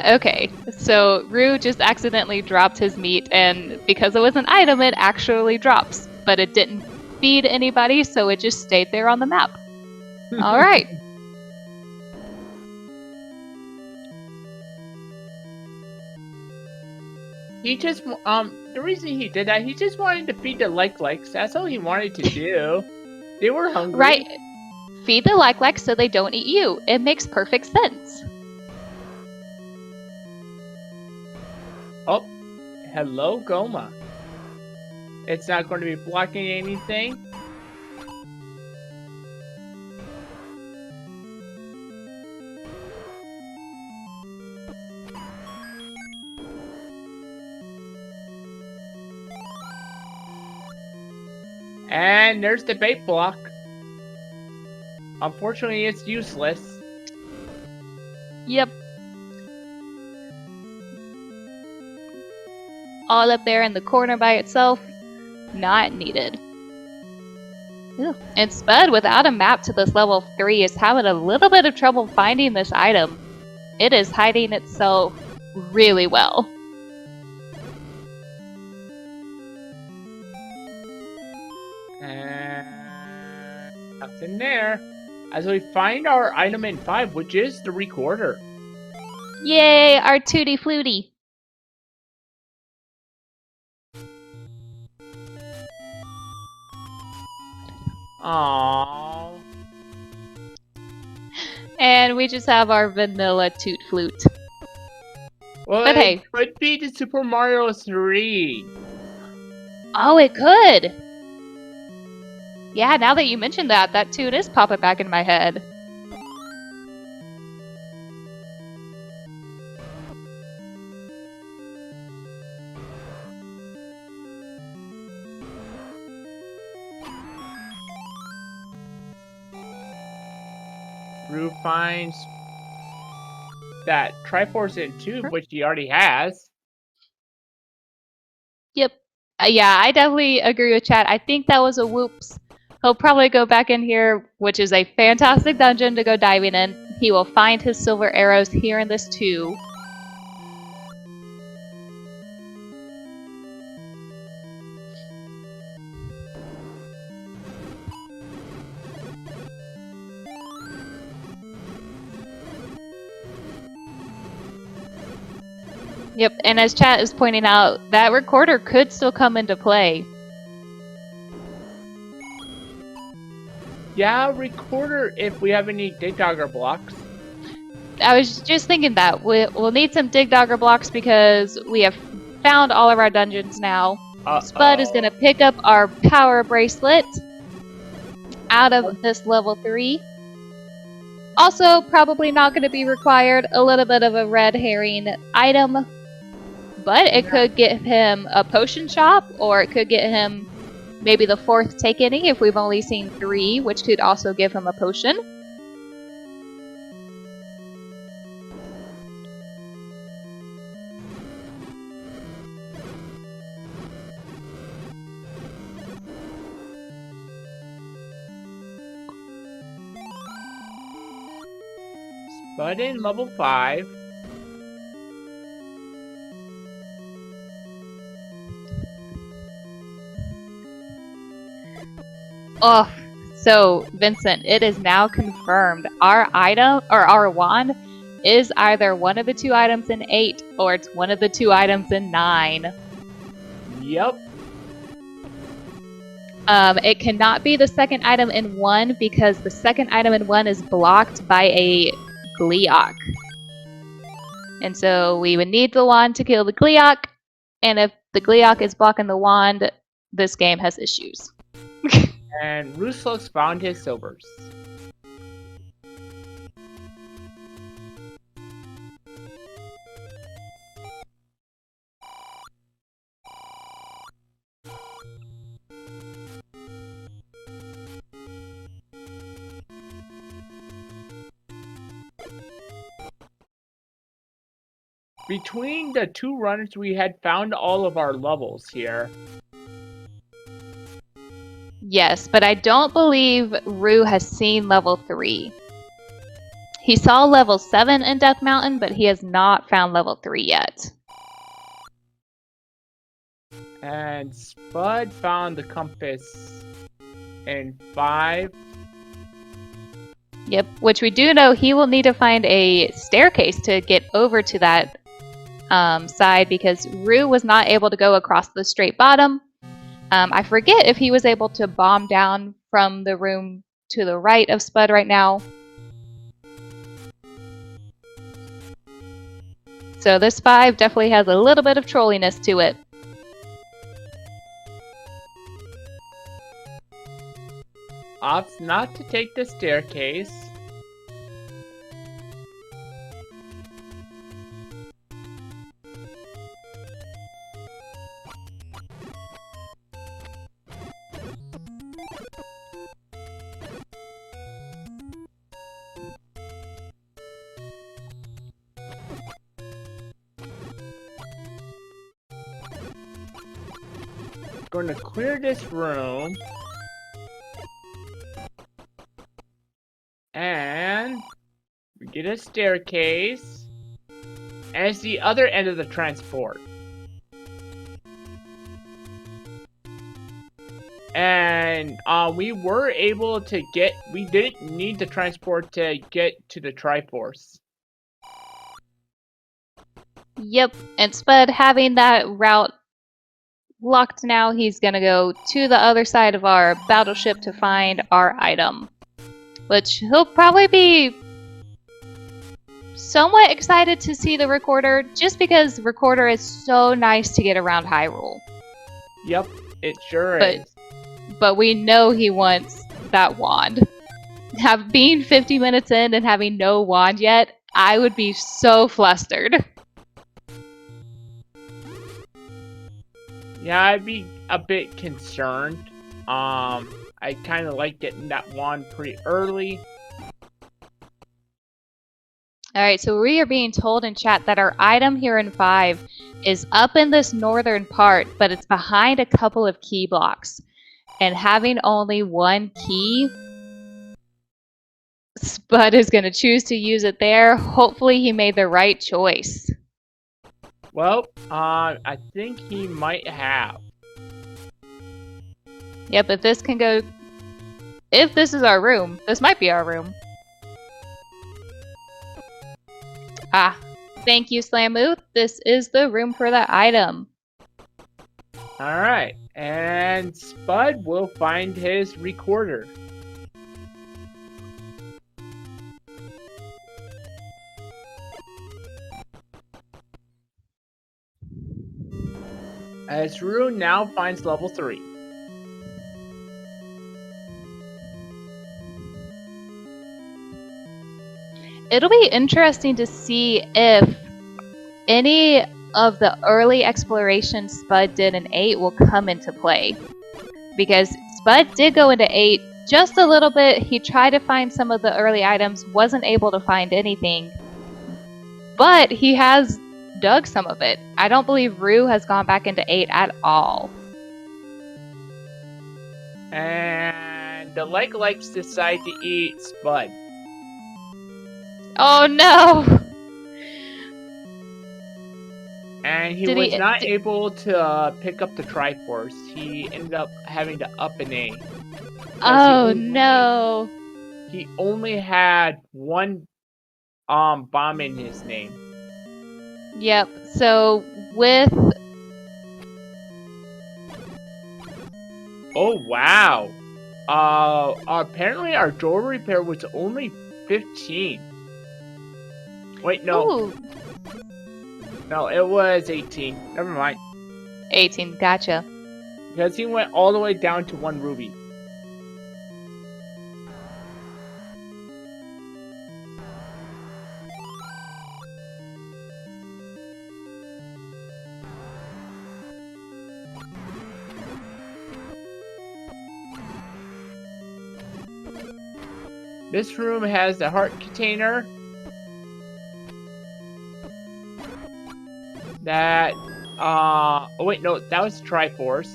Okay, so Rue just accidentally dropped his meat, and because it was an item, it actually drops. But it didn't feed anybody, so it just stayed there on the map. Alright. He just, the reason he did that, he just wanted to feed the like-likes. That's all he wanted to do. They were hungry. Right. Feed the like-likes so they don't eat you. It makes perfect sense. Oh, hello, Goma. It's not going to be blocking anything. And there's the bait block. Unfortunately, it's useless. Yep. All up there in the corner by itself. Not needed. Ew. And Spud, without a map to this level 3, is having a little bit of trouble finding this item. It is hiding itself really well. And nothing there. As we find our item in 5, which is the recorder. Yay, our Tooty Flutie. Aww. And we just have our vanilla Toot Flute. Well, But hey. it could be the Super Mario 3. Oh, it could! Yeah, now that you mentioned that, that toot is popping back in my head. Rue finds that Triforce in Tube, which he already has. Yep. Yeah, I definitely agree with Chad. I think that was a whoops. He'll probably go back in here, which is a fantastic dungeon to go diving in. He will find his silver arrows here in this too. Yep, and as chat is pointing out, that recorder could still come into play. Yeah, recorder if we have any Dig Dogger blocks. I was just thinking that. We'll need some Dig Dogger blocks because we have found all of our dungeons now. Spud is going to pick up our power bracelet out of this level 3. Also, probably not going to be required. A little bit of a red herring item. But it could get him a potion shop, or it could get him maybe the 4th Take Any if we've only seen 3, which could also give him a potion. Spud in level 5. Oh, so Vincent, it is now confirmed. Our item, or our wand, is either one of the 2 items in 8, or it's one of the 2 items in 9. Yep. It cannot be the second item in 1 because the second item in 1 is blocked by a Gleeok. And so we would need the wand to kill the Gleeok, and if the Gleeok is blocking the wand, this game has issues. And rooslugs found his silvers. Between the 2 runners, we had found all of our levels here. Yes, but I don't believe Rue has seen level 3. He saw level 7 in Death Mountain, but he has not found level 3 yet. And Spud found the compass in 5. Yep, which we do know he will need to find a staircase to get over to that side because Rue was not able to go across the straight bottom. I forget if he was able to bomb down from the room to the right of Spud right now. So this 5 definitely has a little bit of trolliness to it. Opts not to take the staircase. going to clear this room. And we get a staircase. And it's the other end of the transport. And we were able to get, we didn't need the transport to get to the Triforce. Yep, and Spud having that route locked now, he's gonna go to the other side of our battleship to find our item. Which he'll probably be somewhat excited to see the recorder, just because recorder is so nice to get around Hyrule. Yep, it sure is. But we know he wants that wand. Being 50 minutes in and having no wand yet, I would be so flustered. Yeah, I'd be a bit concerned. I kind of like getting that wand pretty early. Alright, so we are being told in chat that our item here in 5 is up in this northern part, but it's behind a couple of key blocks. And having only one key, Spud is going to choose to use it there. Hopefully he made the right choice. Well, I think he might have. Yep, if this can go... If this is our room, this might be our room. Ah, thank you, Slamu. This is the room for the item. Alright, and Spud will find his recorder. As Rue now finds level 3. It'll be interesting to see if any of the early exploration Spud did in 8 will come into play. Because Spud did go into 8 just a little bit. He tried to find some of the early items, wasn't able to find anything. But he has dug some of it. I don't believe Rue has gone back into 8 at all. And the leg likes decide to eat Spud. Oh no! And he was not able to pick up the Triforce. He ended up having to up an A. Oh no! He only had one bomb in his name. Yep, so with... Oh wow! Apparently our door repair was only 15. Wait, no. Ooh. No, it was 18. Never mind. 18, gotcha. Because he went all the way down to 1 ruby. This room has the heart container. That, oh wait, no, that was Triforce.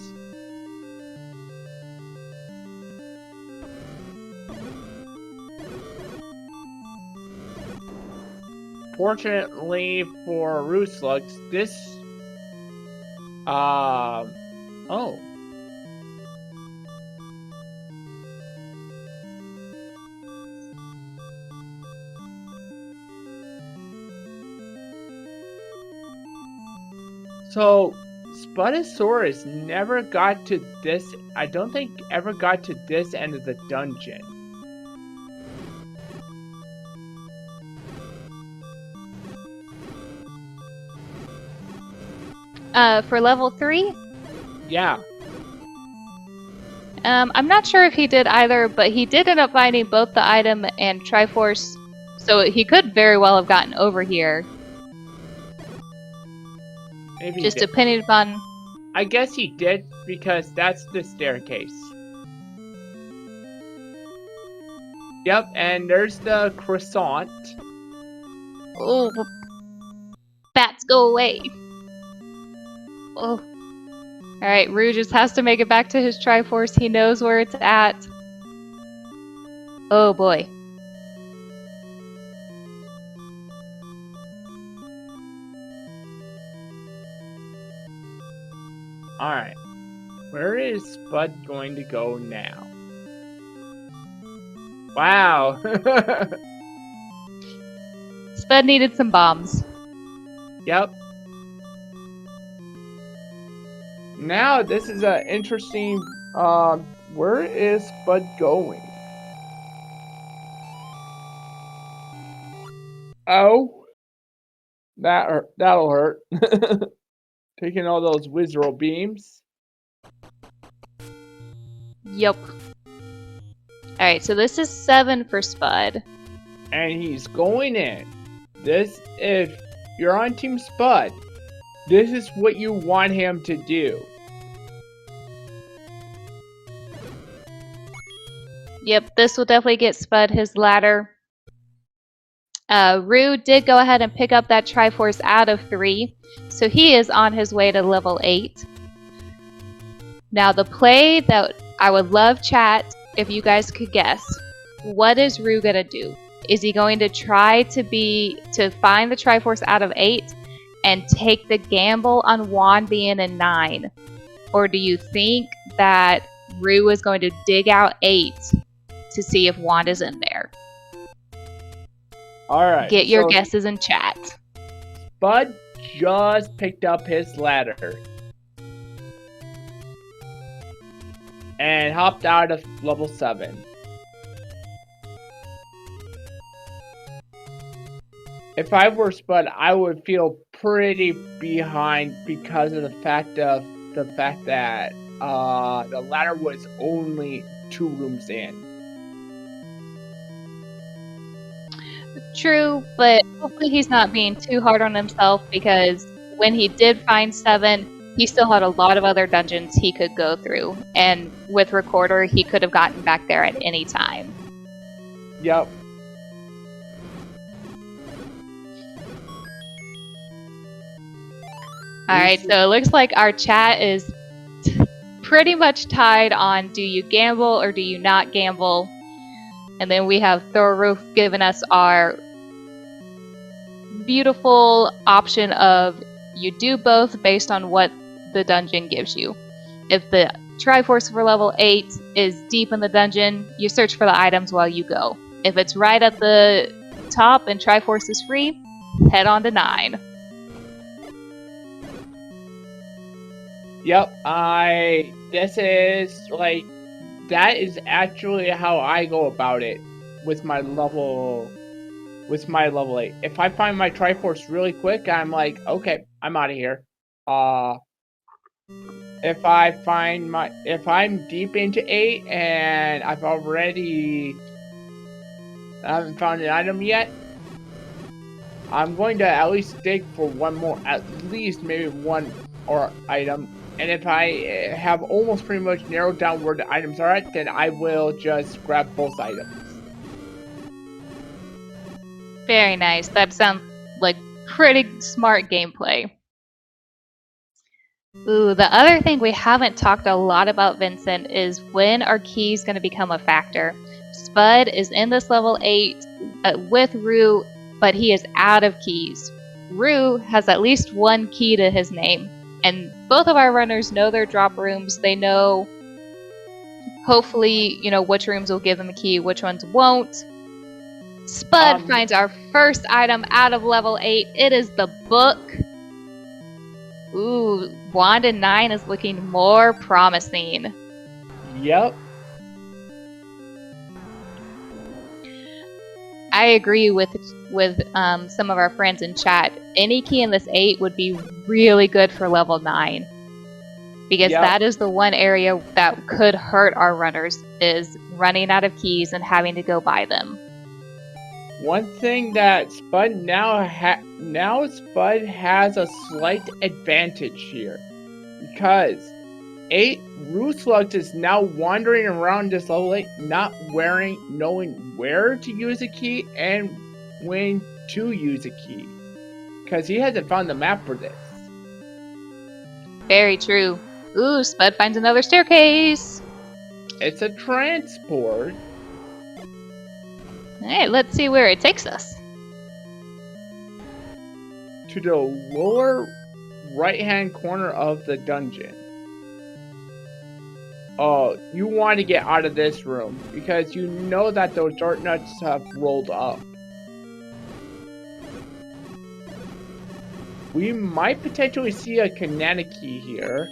Fortunately for rooslugs, this, oh. So, Spudozaurus never got to this, I don't think ever got to this end of the dungeon. For level 3? Yeah. I'm not sure if he did either, but he did end up finding both the item and Triforce, so he could very well have gotten over here. Maybe just depending upon... I guess he did, because that's the staircase. Yep, and there's the croissant. Oh, bats go away. Oh. Alright, Rue just has to make it back to his Triforce. He knows where it's at. Oh boy. Alright. Where is Spud going to go now? Wow. Spud needed some bombs. Yep. Now this is an interesting. Where is Spud going? Oh, that'll hurt. Taking all those Wizard beams. Yup. Alright, so this is 7 for Spud. And he's going in. If you're on Team Spud, this is what you want him to do. Yep, this will definitely get Spud his ladder. Rue did go ahead and pick up that Triforce out of 3, so he is on his way to level 8. Now the play that I would love chat if you guys could guess. What is Rue gonna do? Is he going to try to find the Triforce out of 8 and take the gamble on Juan being in 9? Or do you think that Rue is going to dig out 8 to see if Juan is in there? Alright. Get your guesses in chat. Spud just picked up his ladder. And hopped out of level 7. If I were Spud, I would feel pretty behind because of the fact that the ladder was only 2 rooms in. True, but hopefully he's not being too hard on himself, because when he did find 7, he still had a lot of other dungeons he could go through, and with Recorder he could have gotten back there at any time. Yep. Alright, so it looks like our chat is pretty much tied on do you gamble or do you not gamble. And then we have Thorroof giving us our beautiful option of you do both based on what the dungeon gives you. If the Triforce for level 8 is deep in the dungeon, you search for the items while you go. If it's right at the top and Triforce is free, head on to 9. Yep, that is actually how I go about it with my level 8. If I find my Triforce really quick, I'm like, okay, I'm out of here. If I'm deep into 8 and I haven't found an item yet, I'm going to at least dig for one more, at least maybe one or item. And if I have almost pretty much narrowed down where the items are at, then I will just grab both items. Very nice. That sounds like pretty smart gameplay. Ooh, the other thing we haven't talked a lot about, Vincent, is when are keys going to become a factor? Spud is in this level 8 with Rue, but he is out of keys. Rue has at least 1 key to his name. And both of our runners know their drop rooms. They know, hopefully, which rooms will give them a key, which ones won't. Spud finds our first item out of level 8. It is the book. Ooh, Wand and 9 is looking more promising. Yep. I agree with some of our friends in chat. Any key in this 8 would be really good for level 9. Because that is the one area that could hurt our runners, is running out of keys and having to go buy them. One thing that Spud now Spud has a slight advantage here, because 8 rooslugs is now wandering around this level 8, not knowing where to use a key and when to use a key, because he hasn't found the map for this. Very true. Ooh, Spud finds another staircase. It's a transport. Alright, let's see where it takes us. To the lower right-hand corner of the dungeon. Oh, you want to get out of this room because you know that those dart nuts have rolled up. We might potentially see a Kananaki here.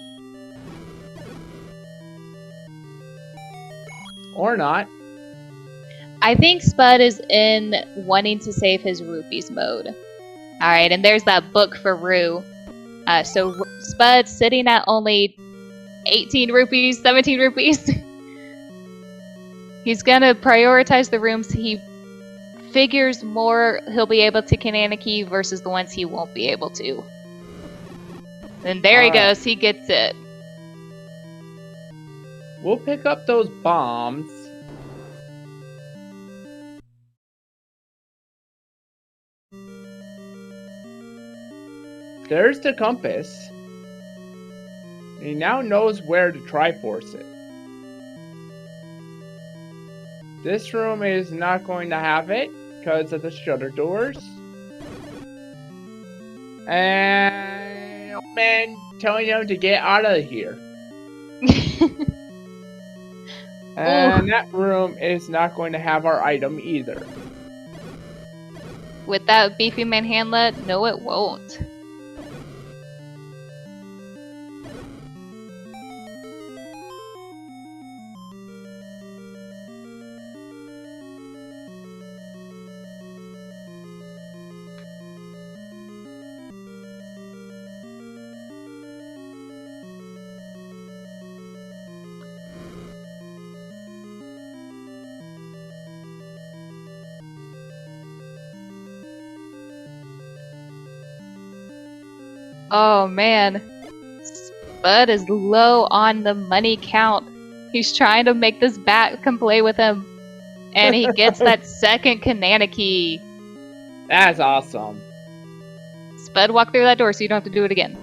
Or not. I think Spud is in wanting to save his rupees mode. Alright, and there's that book for Rue. So Spud's sitting at only 18 rupees, 17 rupees. He's gonna prioritize the rooms he figures more he'll be able to Kananaki versus the ones he won't be able to. And there he goes, he gets it. We'll pick up those bombs. There's the compass. He now knows where to Triforce it. This room is not going to have it because of the shutter doors. And old man telling him to get out of here. And that room is not going to have our item either. With that beefy manhandlet, no it won't. Oh man, Spud is low on the money count. He's trying to make this bat come play with him. And he gets that second Kananaki. That's awesome. Spud, walk through that door so you don't have to do it again.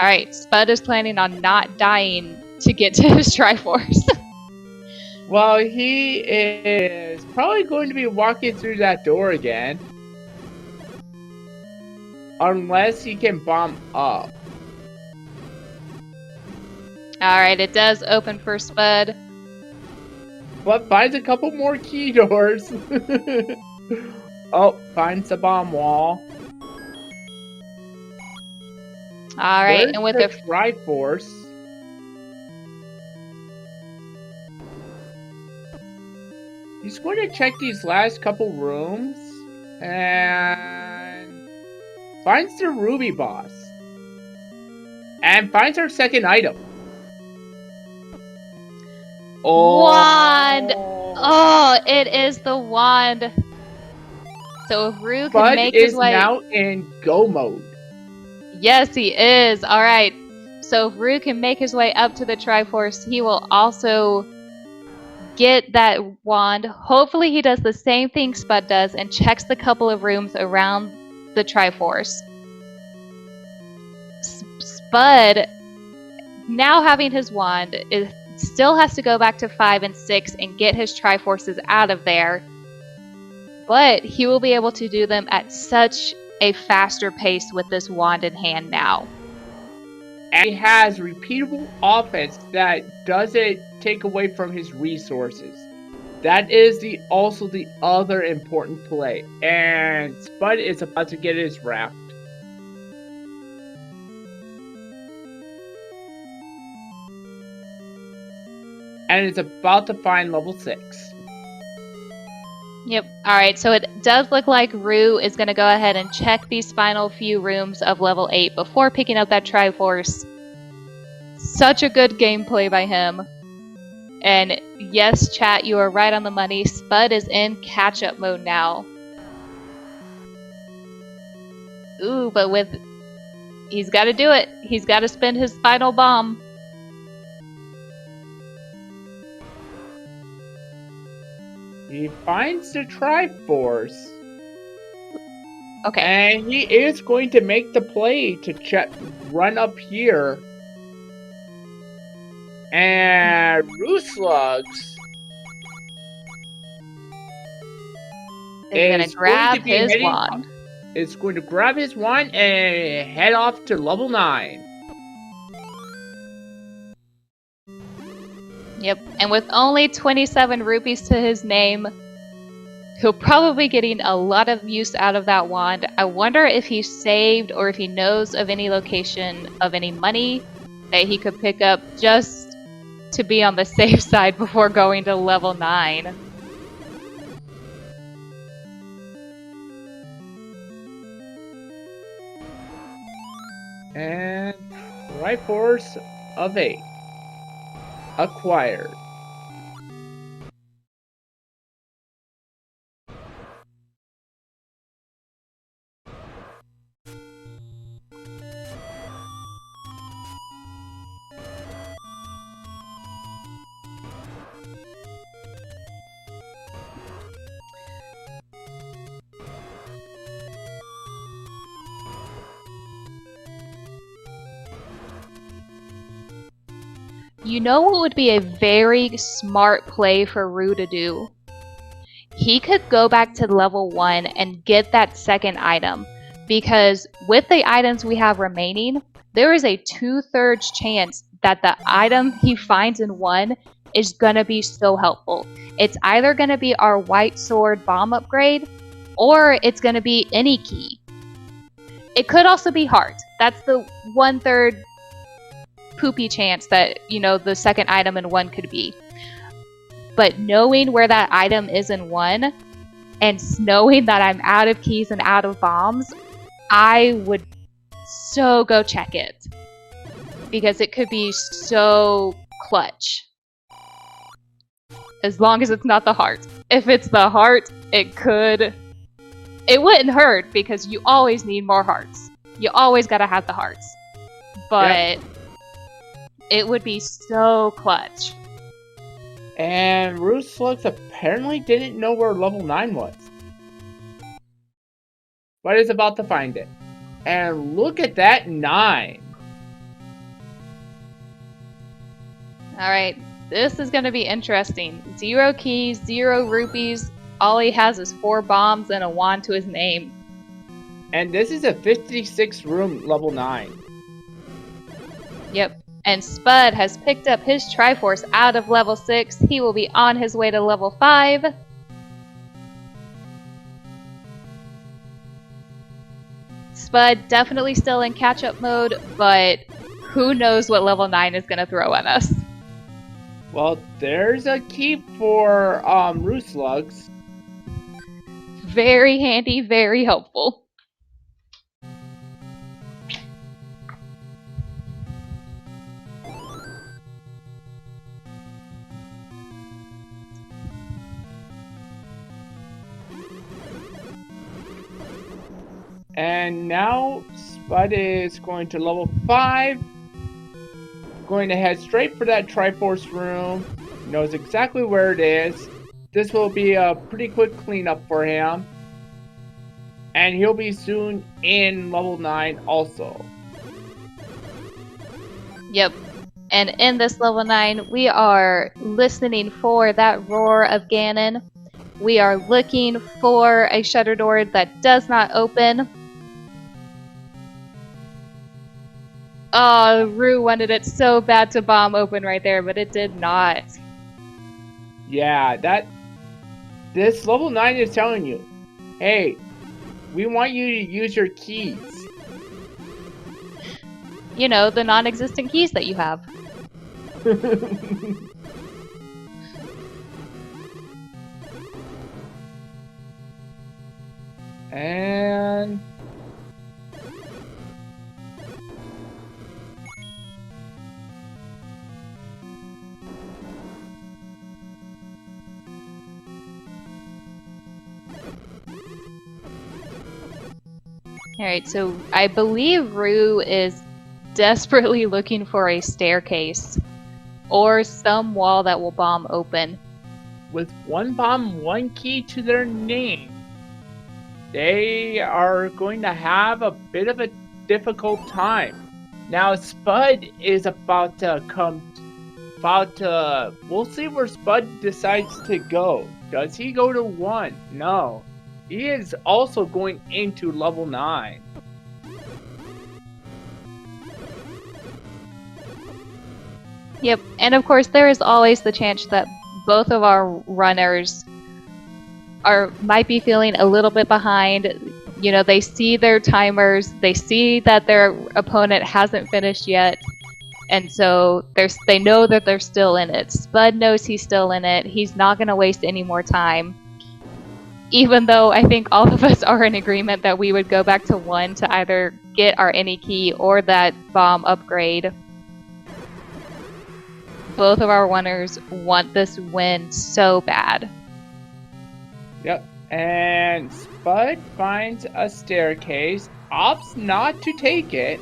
Alright, Spud is planning on not dying to get to his Triforce. Well, he is probably going to be walking through that door again. Unless he can bomb up. Alright, it does open for Spud. But finds a couple more key doors. Oh, finds the bomb wall. Alright, and with the a Triforce. He's going to check these last couple rooms. And finds the Ruby boss. And finds our second item. Oh. wand! Oh, it is the wand. So if Rue can make his way... Bud is now in go mode. Yes, he is. Alright. So if Rue can make his way up to the Triforce, he will also get that wand. Hopefully he does the same thing Spud does and checks the couple of rooms around the Triforce. Spud, now having his wand, still has to go back to 5 and 6 and get his Triforces out of there. But he will be able to do them at such a faster pace with this wand in hand now. And he has repeatable offense that doesn't take away from his resources. That is also the other important play. And Spud is about to get his raft. And it's about to find level 6. Yep. Alright, so it does look like Rue is going to go ahead and check these final few rooms of level 8 before picking up that Triforce. Such a good gameplay by him. And yes, chat, you are right on the money. Spud is in catch-up mode now. Ooh, but he's got to do it. He's got to spend his final bomb. He finds the Triforce. Okay. And he is going to make the play to run up here. And rooslugs Is gonna grab his wand. Is going to grab his wand and head off to level 9. Yep, and with only 27 rupees to his name, he'll probably be getting a lot of use out of that wand. I wonder if he saved or if he knows of any location of any money that he could pick up just to be on the safe side before going to level 9. And Triforce of 8 acquired. You know what would be a very smart play for Rue to do? He could go back to level 1 and get that second item, because with the items we have remaining, there is a 2/3 chance that the item he finds in 1 is gonna be so helpful. It's either gonna be our white sword bomb upgrade, or it's gonna be any key. It could also be heart. That's the 1/3 poopy chance that, you know, the second item in 1 could be. But knowing where that item is in 1, and knowing that I'm out of keys and out of bombs, I would so go check it. Because it could be so clutch. As long as it's not the heart. If it's the heart, it wouldn't hurt because you always need more hearts. You always gotta have the hearts. But it would be so clutch. And rooslugs apparently didn't know where level 9 was. But is about to find it. And look at that 9. Alright, this is gonna be interesting. 0 keys, 0 rupees. All he has is 4 bombs and a wand to his name. And this is a 56 room level 9. Yep. And Spud has picked up his Triforce out of level 6. He will be on his way to level 5. Spud definitely still in catch-up mode, but who knows what level 9 is going to throw at us. Well, there's a key for rooslugs. Very handy, very helpful. And now Spud is going to level 5. Going to head straight for that Triforce room. Knows exactly where it is. This will be a pretty quick cleanup for him. And he'll be soon in level 9 also. Yep. And in this level 9, we are listening for that roar of Ganon. We are looking for a shutter door that does not open. Oh, Rue wanted it so bad to bomb open right there, but it did not. Yeah, this level 9 is telling you, hey, we want you to use your keys. You know, the non-existent keys that you have. And Alright, so I believe Rue is desperately looking for a staircase or some wall that will bomb open. with 1 bomb, 1 key to their name, they are going to have a bit of a difficult time. Now, Spud is about to we'll see where Spud decides to go. Does he go to 1? No. He is also going into level 9. Yep, and of course there is always the chance that both of our runners might be feeling a little bit behind. You know, they see their timers, they see that their opponent hasn't finished yet, and so they know that they're still in it. Spud knows he's still in it. He's not going to waste any more time. Even though I think all of us are in agreement that we would go back to 1 to either get our any key or that bomb upgrade. Both of our runners want this win so bad. Yep. And Spud finds a staircase, opts not to take it.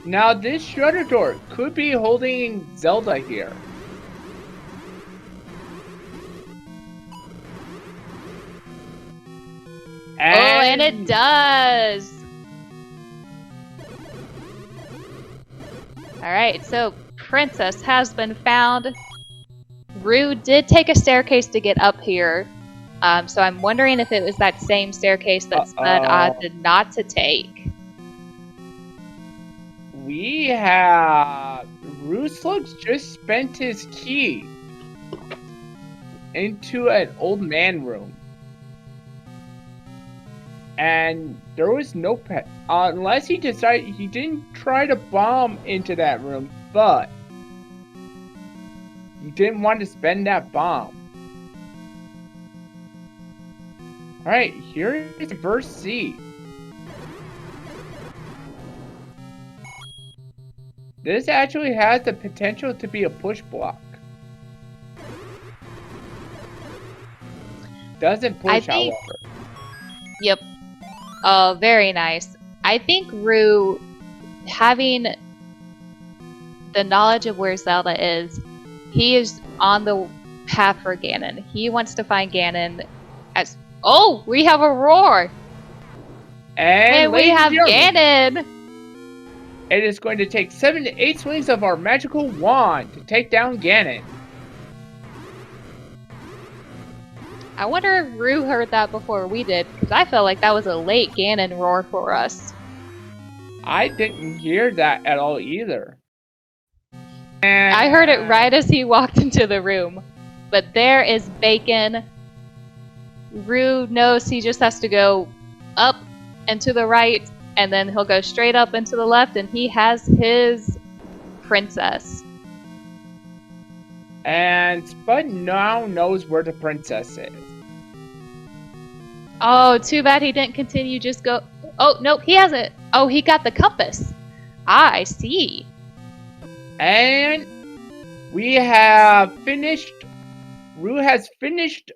Now this shutter door could be holding Zelda here. And it does! Alright, so Princess has been found. Rue did take a staircase to get up here. So I'm wondering if it was that same staircase that Spud opted not to take. We have rooslugs just spent his key into an old man room. And there was no pet. Unless he decided he didn't try to bomb into that room, but he didn't want to spend that bomb. Alright, here is verse C. This actually has the potential to be a push block. Doesn't push, however. Yep. Oh, very nice. I think Rue, having the knowledge of where Zelda is, he is on the path for Ganon. He wants to find Ganon as... Oh! We have a roar! And we have Ganon! It is going to take 7 to 8 swings of our magical wand to take down Ganon. I wonder if Rue heard that before we did, because I felt like that was a late Ganon roar for us. I didn't hear that at all either. And I heard it right as he walked into the room. But there is Bacon. Rue knows he just has to go up and to the right, and then he'll go straight up and to the left, and he has his princess. And Spud now knows where the princess is. Oh, too bad he didn't continue, just go... Oh, nope, he hasn't. Oh, he got the compass. Ah, I see. And we have finished... Rue has finished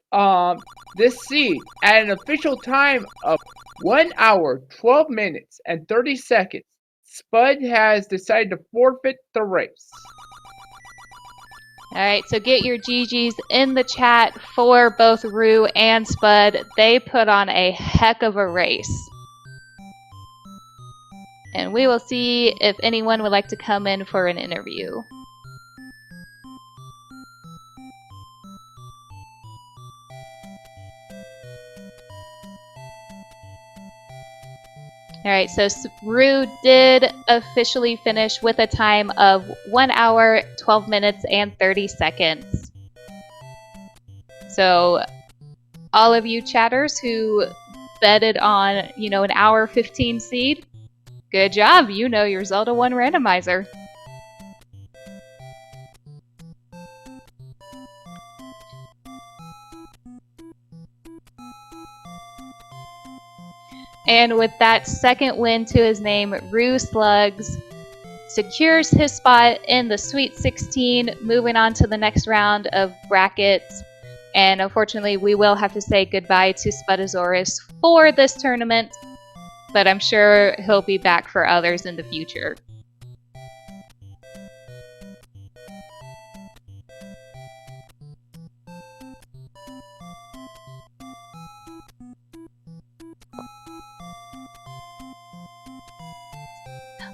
this seed at an official time of 1 hour, 12 minutes, and 30 seconds. Spud has decided to forfeit the race. Alright, so get your GGs in the chat for both Rue and Spud. They put on a heck of a race. And we will see if anyone would like to come in for an interview. Alright, so Rue did officially finish with a time of 1 hour, 12 minutes, and 30 seconds. So, all of you chatters who betted on, an hour 15 seed, good job, you know your Zelda 1 randomizer. And with that second win to his name, rooslugs secures his spot in the Sweet 16, moving on to the next round of brackets. And unfortunately, we will have to say goodbye to Spudozaurus for this tournament, but I'm sure he'll be back for others in the future.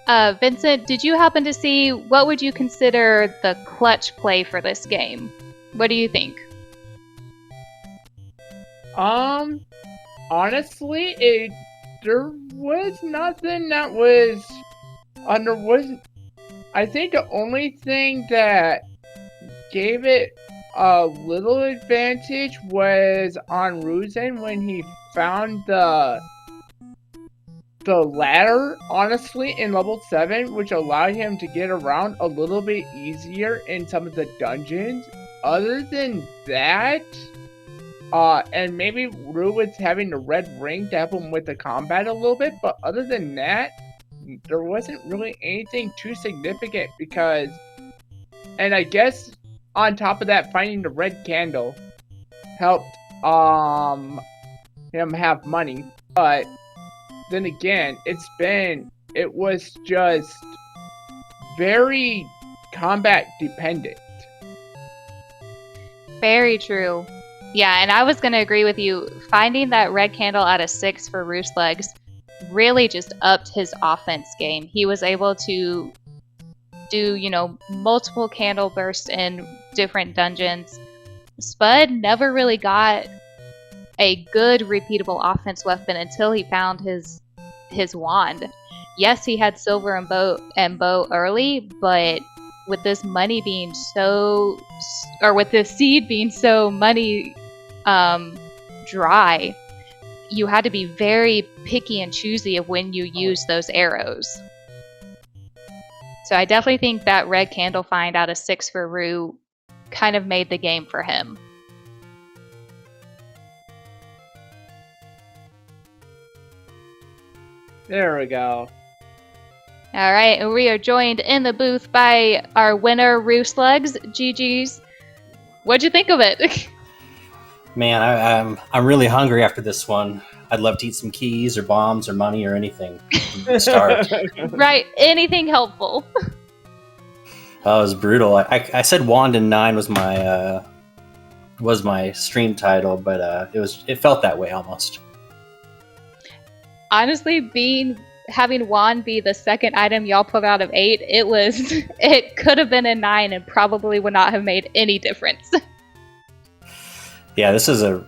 Vincent, did you happen to see what would you consider the clutch play for this game? What do you think? Honestly, there was nothing that was I think the only thing that gave it a little advantage was on Ruzen when he found the ladder, honestly, in level 7, which allowed him to get around a little bit easier in some of the dungeons. Other than that, and maybe Rue was having the red ring to help him with the combat a little bit, but other than that, there wasn't really anything too significant because, and I guess on top of that, finding the red candle helped him have money, but then again, it was just very combat dependent. Very true. Yeah, and I was going to agree with you. Finding that red candle out of 6 for rooslugs really just upped his offense game. He was able to do, multiple candle bursts in different dungeons. Spud never really got a good repeatable offense weapon until he found his wand. Yes, he had silver and bow early, but with this money being with this seed being so money dry, you had to be very picky and choosy of when you use those arrows. So I definitely think that red candle find out of 6 for Rue kind of made the game for him. There we go. All right, and we are joined in the booth by our winner, rooslugs. GG's. What'd you think of it? Man, I'm really hungry after this one. I'd love to eat some keys or bombs or money or anything. Starved. Right, anything helpful. Oh, it was brutal. I said Wand and 9 was my stream title, but it felt that way almost. Honestly, having Wand be the second item y'all pulled out of 8, it could have been a 9 and probably would not have made any difference. Yeah, this is a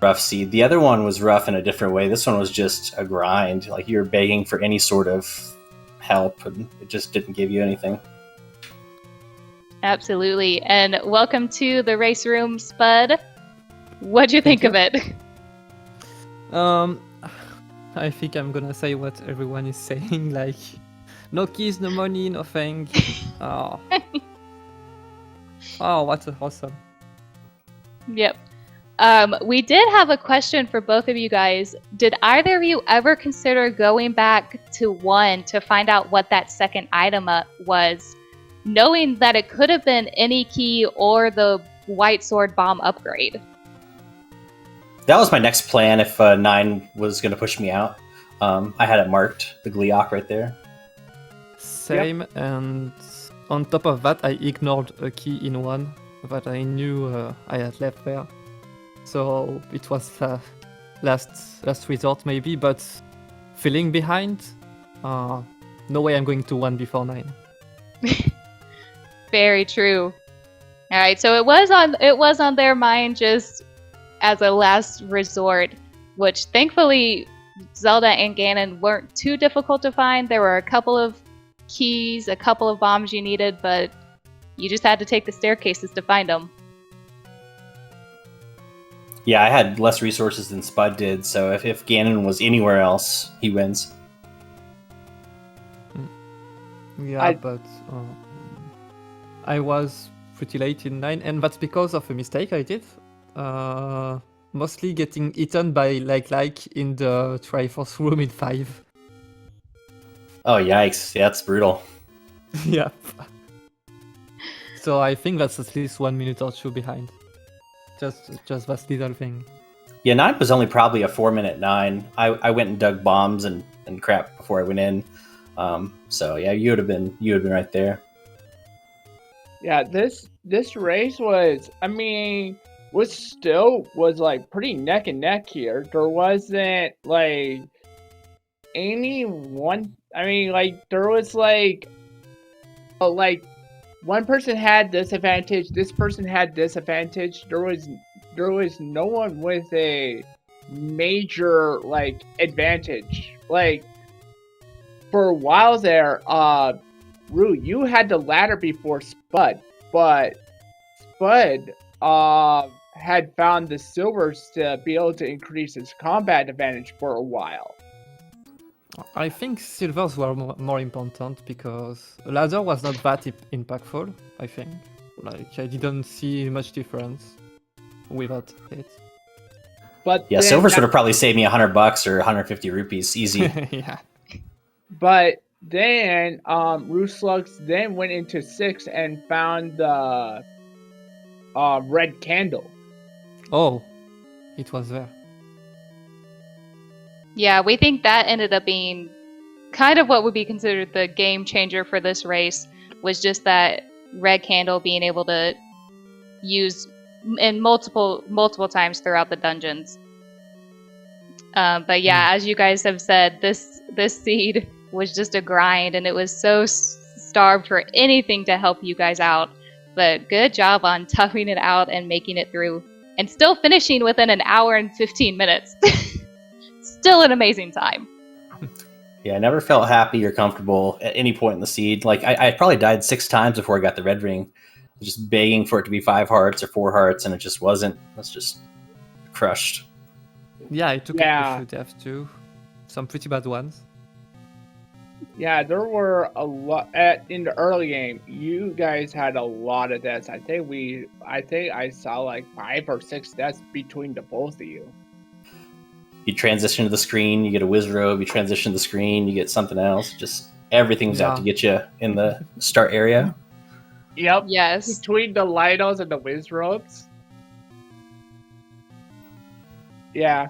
rough seed. The other one was rough in a different way. This one was just a grind. Like you were begging for any sort of help, and it just didn't give you anything. Absolutely. And welcome to the race room, Spud. What'd you think of it? I think I'm gonna say what everyone is saying, like, no keys, no money, nothing. Oh, what's awesome. Yep. We did have a question for both of you guys. Did either of you ever consider going back to 1 to find out what that second item was, knowing that it could have been any key or the white sword bomb upgrade? That was my next plan if 9 was going to push me out. I had it marked, the Gliok right there. Same, yep. And on top of that, I ignored a key in 1 that I knew I had left there. So it was last resort maybe, but feeling behind, no way I'm going to 1 before 9. Very true. All right, so it was on their mind just as a last resort, which thankfully Zelda and Ganon weren't too difficult to find. There were a couple of keys, a couple of bombs you needed, but you just had to take the staircases to find them. Yeah, I had less resources than Spud did, so if Ganon was anywhere else, he wins. Yeah, but I was pretty late in 9, and that's because of a mistake I did. Mostly getting eaten by like in the Triforce room in 5. Oh, yikes. Yeah, that's brutal. Yeah. So I think that's at least 1 minute or 2 behind. Just that little thing. Yeah, 9 was only probably a 4-minute 9. I went and dug bombs and crap before I went in. So yeah, you would have been right there. Yeah, this race was like pretty neck and neck here. There wasn't like any one. I mean, like there was like one person had this advantage, this person had this advantage. There was no one with a major like advantage. Like for a while there, Rue, you had the ladder before Spud, but Spud had found the silvers to be able to increase his combat advantage for a while. I think silvers were more important because ladder was not that impactful, I think. Like, I didn't see much difference without it. But Yeah, then silvers would have probably saved me $100 or 150 rupees, easy. Yeah. But then rooslugs then went into 6 and found the red candle. Oh, it was there. Yeah, we think that ended up being kind of what would be considered the game changer for this race, was just that red candle being able to use in multiple times throughout the dungeons. But yeah, as you guys have said, this seed was just a grind, and it was so starved for anything to help you guys out. But good job on toughing it out and making it through, and still finishing within an hour and 15 minutes. Still an amazing time. Yeah, I never felt happy or comfortable at any point in the seed. Like, I probably died 6 times before I got the red ring. Just begging for it to be 5 hearts or 4 hearts, and it just wasn't. I was just crushed. Yeah, it took a few deaths too. Some pretty bad ones. Yeah, there were a lot in the early game. You guys had a lot of deaths. I think I saw like 5 or 6 deaths between the both of you. You transition to the screen, you get a whiz robe. You transition to the screen, you get something else. Just everything's out to get you in the start area. Yep. Yes. Between the Lidos and the whiz robes. Yeah.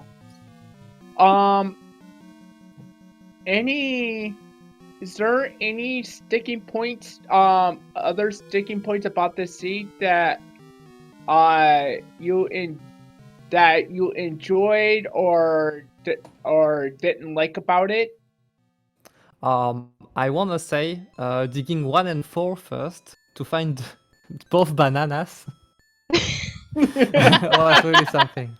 Is there any sticking points, other sticking points about this seed that you enjoyed or didn't like about it? I wanna say digging 1 and 4 first to find both bananas. Well, that's really something.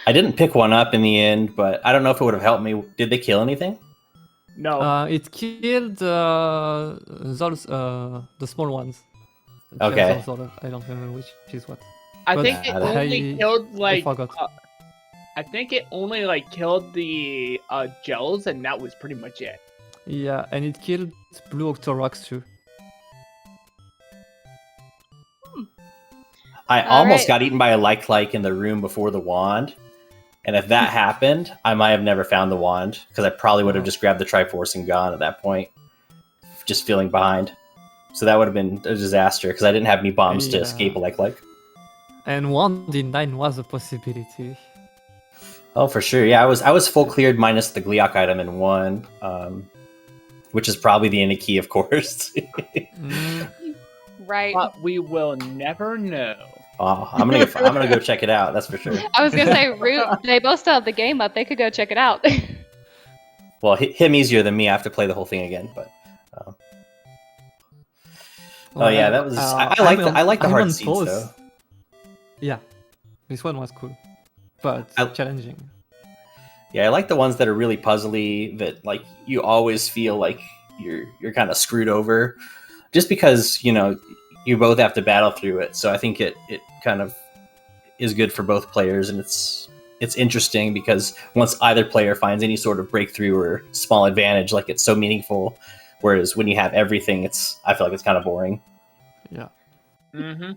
I didn't pick one up in the end, but I don't know if it would have helped me. Did they kill anything? No. It killed those, the small ones. Okay. I don't remember which is what. I But think it only killed like. I forgot. I think it only like killed the gels, and that was pretty much it. Yeah, and it killed blue Octoroks too. I almost got eaten by a like in the room before the wand. And if that happened, I might have never found the wand, because I probably would have just grabbed the Triforce and gone at that point, just feeling behind. So that would have been a disaster, because I didn't have any bombs to escape a like. And wand in 9 was a possibility. Oh, for sure. Yeah, I was full cleared minus the Gliok item in 1, which is probably the Innie key, of course. Right. But we will never know. Oh, I'm gonna go check it out. That's for sure. I was gonna say, Root, they both still have the game up. They could go check it out. Well, him easier than me. I have to play the whole thing again, but. Oh yeah, that was. I like the hard seeds though. Yeah, this one was cool, but challenging. Yeah, I like the ones that are really puzzly. That like you always feel like you're kind of screwed over, just because you both have to battle through it. So I think it kind of is good for both players, and it's interesting because once either player finds any sort of breakthrough or small advantage, like it's so meaningful. Whereas when you have everything, I feel like it's kind of boring. Yeah. Mm-hmm.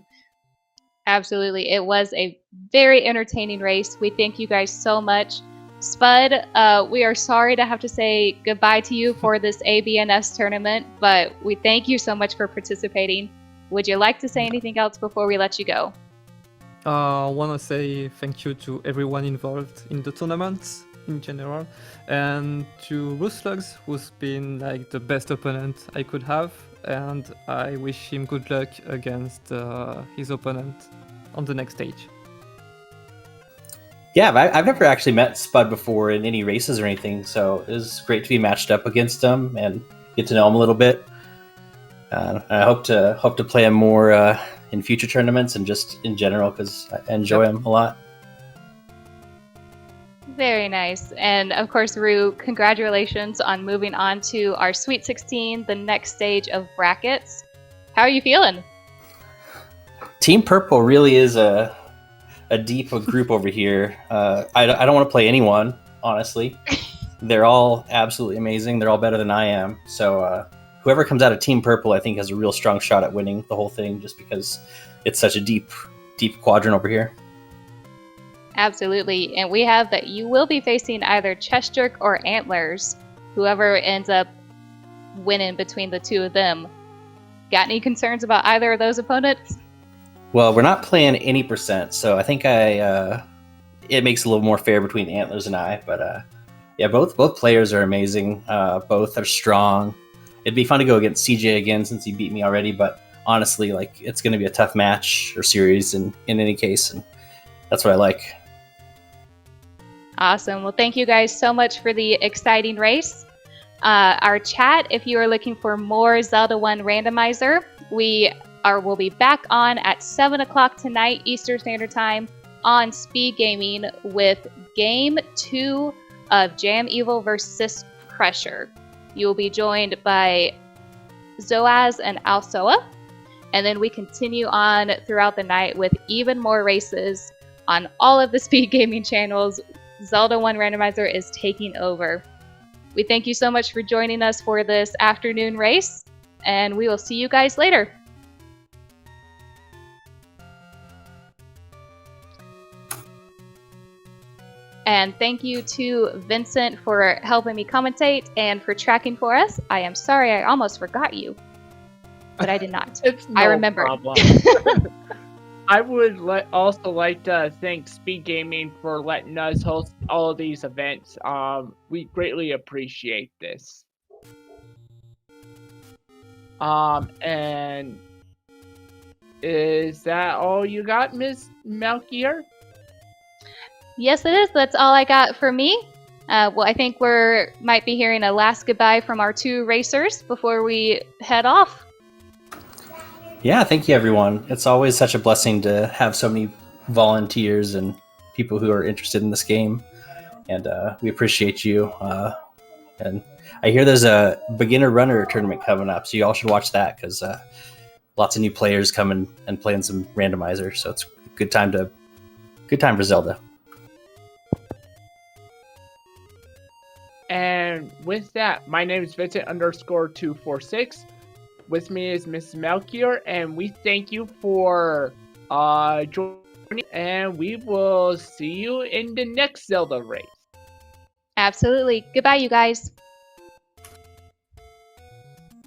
Absolutely. It was a very entertaining race. We thank you guys so much. Spud, we are sorry to have to say goodbye to you for this ABNS tournament, but we thank you so much for participating. Would you like to say anything else before we let you go? I want to say thank you to everyone involved in the tournament in general, and to rooslugs, who's been like the best opponent I could have, and I wish him good luck against his opponent on the next stage. Yeah, I've never actually met Spud before in any races or anything, so it was great to be matched up against him and get to know him a little bit. I hope to play him more in future tournaments and just in general because I enjoy him a lot. Very nice. And of course, Rue, congratulations on moving on to our Sweet 16, the next stage of brackets. How are you feeling? Team Purple really is a deep group over here. I don't want to play anyone, honestly. They're all absolutely amazing. They're all better than I am. So whoever comes out of Team Purple, I think, has a real strong shot at winning the whole thing just because it's such a deep quadrant over here. Absolutely. And we have that you will be facing either Cheshire or Antlers. Whoever ends up winning between the two of them. Got any concerns about either of those opponents? Well, we're not playing any percent, so I think it makes it a little more fair between Antlers and I. But yeah, both players are amazing. Both are strong. It'd be fun to go against CJ again since he beat me already. But honestly, like it's going to be a tough match or series in any case, and that's what I like. Awesome. Well, thank you guys so much for the exciting race. Our chat, if you are looking for more Zelda 1 Randomizer, we'll be back on at 7 o'clock tonight Eastern Standard Time on SpeedGaming with Game 2 of Jam Evil vs. Crusher. You will be joined by Zoaz and Alsoa, and then we continue on throughout the night with even more races on all of the SpeedGaming channels. Zelda 1 Randomizer is taking over. We thank you so much for joining us for this afternoon race, and we will see you guys later. And thank you to Vincent for helping me commentate and for tracking for us. I am sorry, I almost forgot you, but I did not. It's no I remember. problem. I would also like to thank SpeedGaming for letting us host all of these events. We greatly appreciate this. And is that all you got, Ms. Melchior? Yes, it is. That's all I got for me. Well, I think might be hearing a last goodbye from our two racers before we head off. Yeah, thank you, everyone. It's always such a blessing to have so many volunteers and people who are interested in this game, and we appreciate you. And I hear there's a beginner runner tournament coming up, so you all should watch that because lots of new players coming and playing some randomizer. So it's a good time for Zelda. And with that, my name is Vincent_246. With me is Miss Melchior, and we thank you for joining, and we will see you in the next Zelda race. Absolutely. Goodbye, you guys.